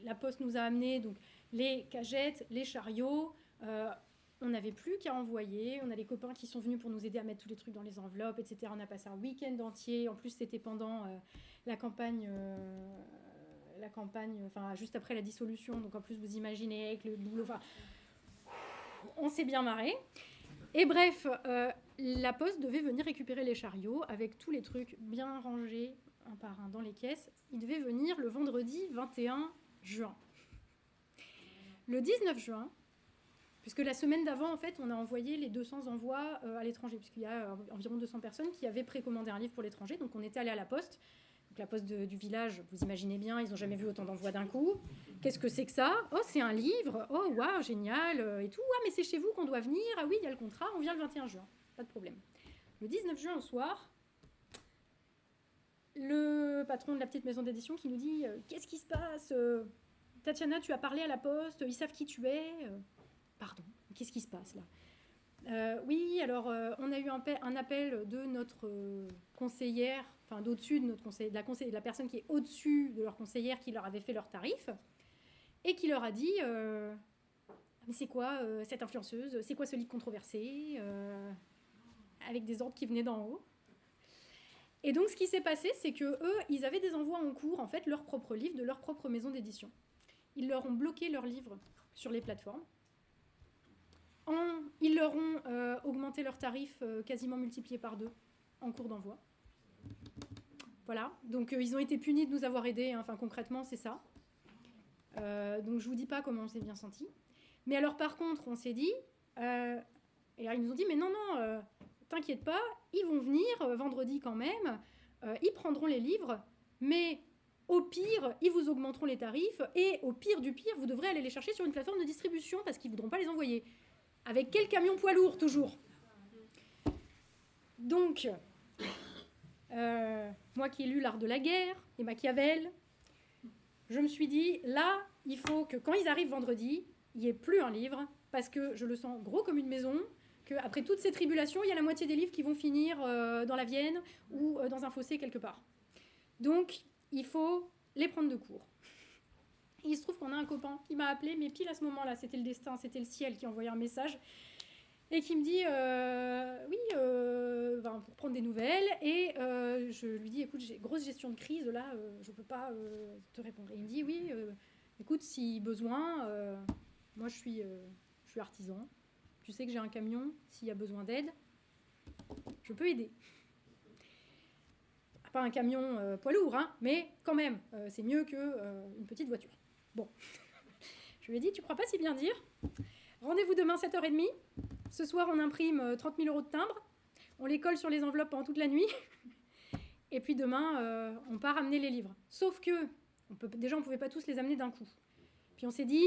la Poste nous a amené donc, les cagettes, les chariots, on n'avait plus qu'à envoyer, on a les copains qui sont venus pour nous aider à mettre tous les trucs dans les enveloppes, etc. On a passé un week-end entier, en plus c'était pendant la campagne, enfin juste après la dissolution, donc en plus vous imaginez avec le boulot, enfin, on s'est bien marré. Et bref, la Poste devait venir récupérer les chariots avec tous les trucs bien rangés un par un dans les caisses. Il devait venir le vendredi 21 juin. Le 19 juin, puisque la semaine d'avant, en fait, on a envoyé les 200 envois à l'étranger, puisqu'il y a environ 200 personnes qui avaient précommandé un livre pour l'étranger, donc on était allé à la Poste. Donc la Poste du village, vous imaginez bien, ils n'ont jamais vu autant d'envois d'un coup. Qu'est-ce que c'est que ça? Oh, c'est un livre. Oh, waouh, génial. Et tout. Ah, mais c'est chez vous qu'on doit venir. Ah oui, il y a le contrat. On vient le 21 juin. Pas de problème. Le 19 juin au soir, le patron de la petite maison d'édition qui nous dit qu'est-ce qui se passe? Tatiana, tu as parlé à la Poste. Ils savent qui tu es. Pardon, qu'est-ce qui se passe là? Oui, alors on a eu un appel de notre conseillère, enfin d'au-dessus de notre conseiller, de la personne qui est au-dessus de leur conseillère qui leur avait fait leur tarif et qui leur a dit mais c'est quoi cette influenceuse? C'est quoi ce livre controversé? Avec des ordres qui venaient d'en haut. Et donc ce qui s'est passé, c'est que eux, ils avaient des envois en cours, en fait, leurs propres livres de leur propre maison d'édition. Ils leur ont bloqué leurs livres sur les plateformes. Ils leur ont augmenté leurs tarifs quasiment multipliés par 2 en cours d'envoi. Voilà, donc ils ont été punis de nous avoir aidés, hein. Enfin concrètement c'est ça. Donc je vous dis pas comment on s'est bien senti. Mais alors par contre on s'est dit, et alors, ils nous ont dit mais non, t'inquiète pas, ils vont venir vendredi quand même, ils prendront les livres, mais au pire, ils vous augmenteront les tarifs, et au pire du pire, vous devrez aller les chercher sur une plateforme de distribution parce qu'ils ne voudront pas les envoyer. Avec quel camion poids lourd, toujours? Donc, moi qui ai lu L'Art de la guerre et Machiavel, je me suis dit, là, il faut que quand ils arrivent vendredi, il n'y ait plus un livre, parce que je le sens gros comme une maison, qu'après toutes ces tribulations, il y a la moitié des livres qui vont finir dans la Vienne ou dans un fossé quelque part. Donc, il faut les prendre de court. Et il se trouve qu'on a un copain qui m'a appelé, mais pile à ce moment-là, c'était le destin, c'était le ciel qui envoyait un message, et qui me dit, pour prendre des nouvelles, et je lui dis, écoute, j'ai grosse gestion de crise, là, je ne peux pas te répondre. Et il me dit, oui, écoute, si besoin, moi je suis artisan, tu sais que j'ai un camion, s'il y a besoin d'aide, je peux aider. Pas un camion poids lourd, hein, mais quand même, c'est mieux qu'une petite voiture. Bon, je lui ai dit, tu crois pas si bien dire. Rendez-vous demain 7h30. Ce soir, on imprime 30 000 € de timbres. On les colle sur les enveloppes pendant toute la nuit. Et puis demain, on part amener les livres. Sauf que, déjà, on ne pouvait pas tous les amener d'un coup. Puis on s'est dit,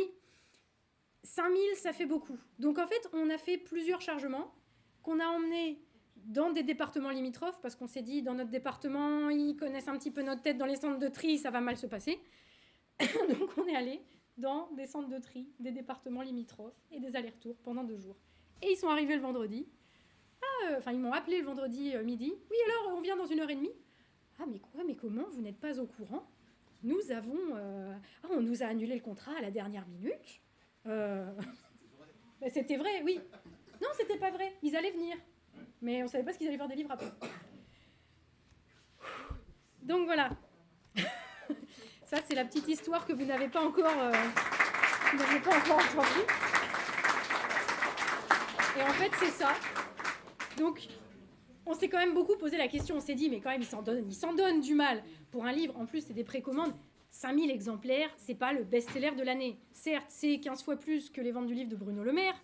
5 000, ça fait beaucoup. Donc en fait, on a fait plusieurs chargements qu'on a emmenés dans des départements limitrophes, parce qu'on s'est dit, dans notre département, ils connaissent un petit peu notre tête dans les centres de tri, ça va mal se passer. Donc on est allé dans des centres de tri, des départements limitrophes et des allers-retours pendant 2 jours. Et ils sont arrivés le vendredi. Ils m'ont appelé le vendredi midi. Oui, alors, on vient dans 1h30. Ah, mais quoi? Mais comment? Vous n'êtes pas au courant? Nous avons... on nous a annulé le contrat à la dernière minute. C'était vrai, oui. Non, c'était pas vrai. Ils allaient venir. Mais on savait pas ce qu'ils allaient faire des livres après. Donc voilà. Ça, c'est la petite histoire que vous n'avez pas encore entendue. Et en fait, c'est ça. Donc, on s'est quand même beaucoup posé la question. On s'est dit, mais quand même, ils s'en donnent du mal. Pour un livre, en plus, c'est des précommandes. 5000 exemplaires, c'est pas le best-seller de l'année. Certes, c'est 15 fois plus que les ventes du livre de Bruno Le Maire.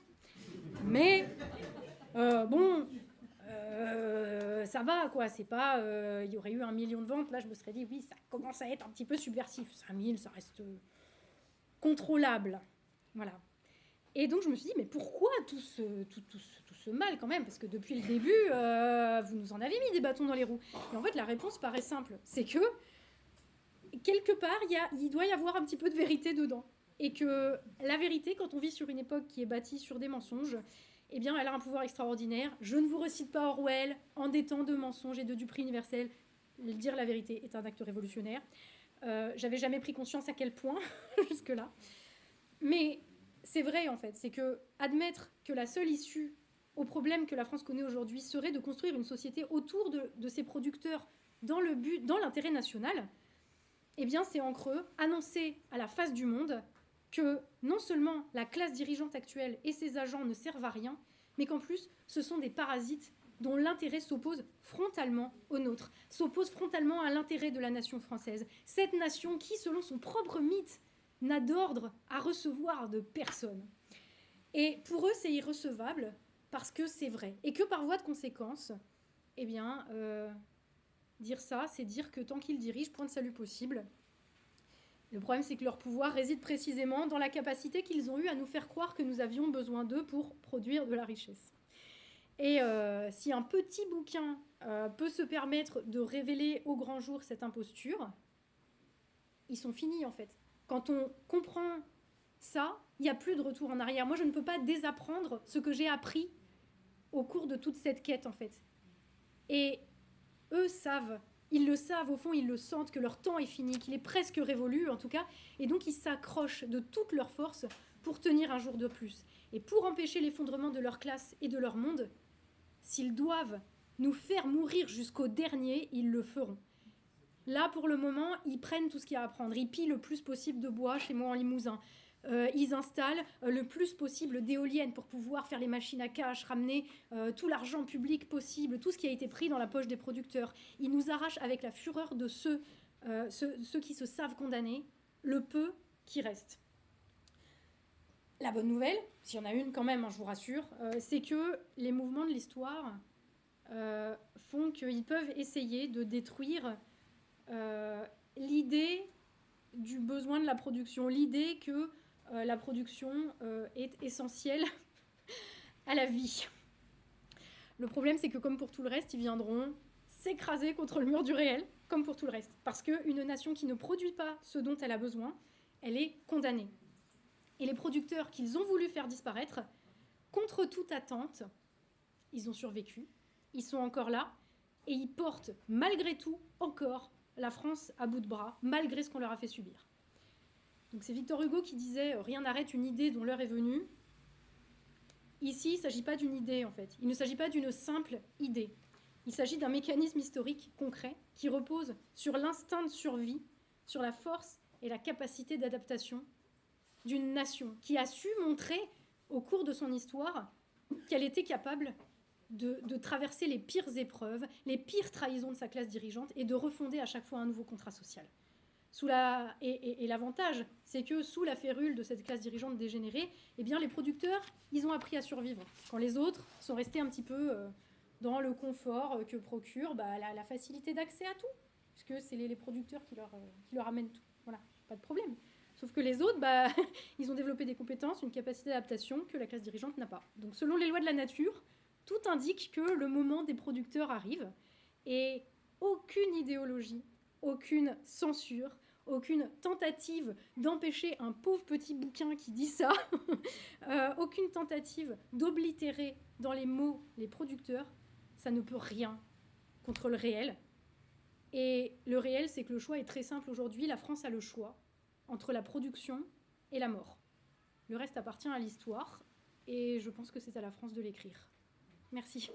Mais, ça va, quoi. C'est pas... il y aurait eu 1 million de ventes. Là, je me serais dit, oui, ça commence à être un petit peu subversif. 5000, ça reste contrôlable. Voilà. Et donc, je me suis dit, mais pourquoi tout ce mal, quand même? Parce que depuis le début, vous nous en avez mis des bâtons dans les roues. Et en fait, la réponse paraît simple. C'est que, quelque part, il doit y avoir un petit peu de vérité dedans. Et que la vérité, quand on vit sur une époque qui est bâtie sur des mensonges, eh bien, elle a un pouvoir extraordinaire. Je ne vous recite pas Orwell, en des temps de mensonges et de duperie universelle. Dire la vérité est un acte révolutionnaire. J'avais jamais pris conscience à quel point, jusque-là. Mais c'est vrai, en fait. C'est que admettre que la seule issue au problème que la France connaît aujourd'hui serait de construire une société autour de ses producteurs dans l'intérêt national, eh bien, c'est en creux annoncer à la face du monde que non seulement la classe dirigeante actuelle et ses agents ne servent à rien, mais qu'en plus, ce sont des parasites dont l'intérêt s'oppose frontalement au nôtre, s'oppose frontalement à l'intérêt de la nation française. Cette nation qui, selon son propre mythe, n'a d'ordre à recevoir de personne. Et pour eux, c'est irrecevable parce que c'est vrai. Et que par voie de conséquence, eh bien, dire ça, c'est dire que tant qu'ils dirigent, point de salut possible. Le problème, c'est que leur pouvoir réside précisément dans la capacité qu'ils ont eue à nous faire croire que nous avions besoin d'eux pour produire de la richesse. Et si un petit bouquin peut se permettre de révéler au grand jour cette imposture, ils sont finis, en fait. Quand on comprend ça, il n'y a plus de retour en arrière. Moi, je ne peux pas désapprendre ce que j'ai appris au cours de toute cette quête, en fait. Et eux savent, ils le savent, au fond, ils le sentent, que leur temps est fini, qu'il est presque révolu, en tout cas. Et donc, ils s'accrochent de toute leur force pour tenir un jour de plus. Et pour empêcher l'effondrement de leur classe et de leur monde, s'ils doivent nous faire mourir jusqu'au dernier, ils le feront. Là, pour le moment, ils prennent tout ce qu'il y a à prendre. Ils pillent le plus possible de bois chez moi en Limousin. Ils installent le plus possible d'éoliennes pour pouvoir faire les machines à cash, ramener tout l'argent public possible, tout ce qui a été pris dans la poche des producteurs. Ils nous arrachent avec la fureur de ceux qui se savent condamnés, le peu qui reste. La bonne nouvelle, s'il y en a une quand même, hein, je vous rassure, c'est que les mouvements de l'histoire font qu'ils peuvent essayer de détruire l'idée du besoin de la production, l'idée que la production est essentielle à la vie. Le problème, c'est que comme pour tout le reste, ils viendront s'écraser contre le mur du réel, comme pour tout le reste. Parce qu'une nation qui ne produit pas ce dont elle a besoin, elle est condamnée. Et les producteurs qu'ils ont voulu faire disparaître, contre toute attente, ils ont survécu, ils sont encore là, et ils portent malgré tout encore la France à bout de bras, malgré ce qu'on leur a fait subir. Donc c'est Victor Hugo qui disait « Rien n'arrête une idée dont l'heure est venue ». Ici, il ne s'agit pas d'une idée, en fait. Il ne s'agit pas d'une simple idée. Il s'agit d'un mécanisme historique concret qui repose sur l'instinct de survie, sur la force et la capacité d'adaptation d'une nation qui a su montrer au cours de son histoire qu'elle était capable de traverser les pires épreuves, les pires trahisons de sa classe dirigeante et de refonder à chaque fois un nouveau contrat social. Et l'avantage, c'est que sous la férule de cette classe dirigeante dégénérée, eh bien, les producteurs, ils ont appris à survivre. Quand les autres sont restés un petit peu dans le confort que procure la facilité d'accès à tout, puisque c'est les producteurs qui leur amènent tout. Voilà, pas de problème. Sauf que les autres, ils ont développé des compétences, une capacité d'adaptation que la classe dirigeante n'a pas. Donc selon les lois de la nature, tout indique que le moment des producteurs arrive et aucune idéologie, aucune censure, aucune tentative d'empêcher un pauvre petit bouquin qui dit ça, aucune tentative d'oblitérer dans les mots les producteurs, ça ne peut rien contre le réel. Et le réel, c'est que le choix est très simple aujourd'hui. La France a le choix entre la production et la mort. Le reste appartient à l'histoire et je pense que c'est à la France de l'écrire. Merci.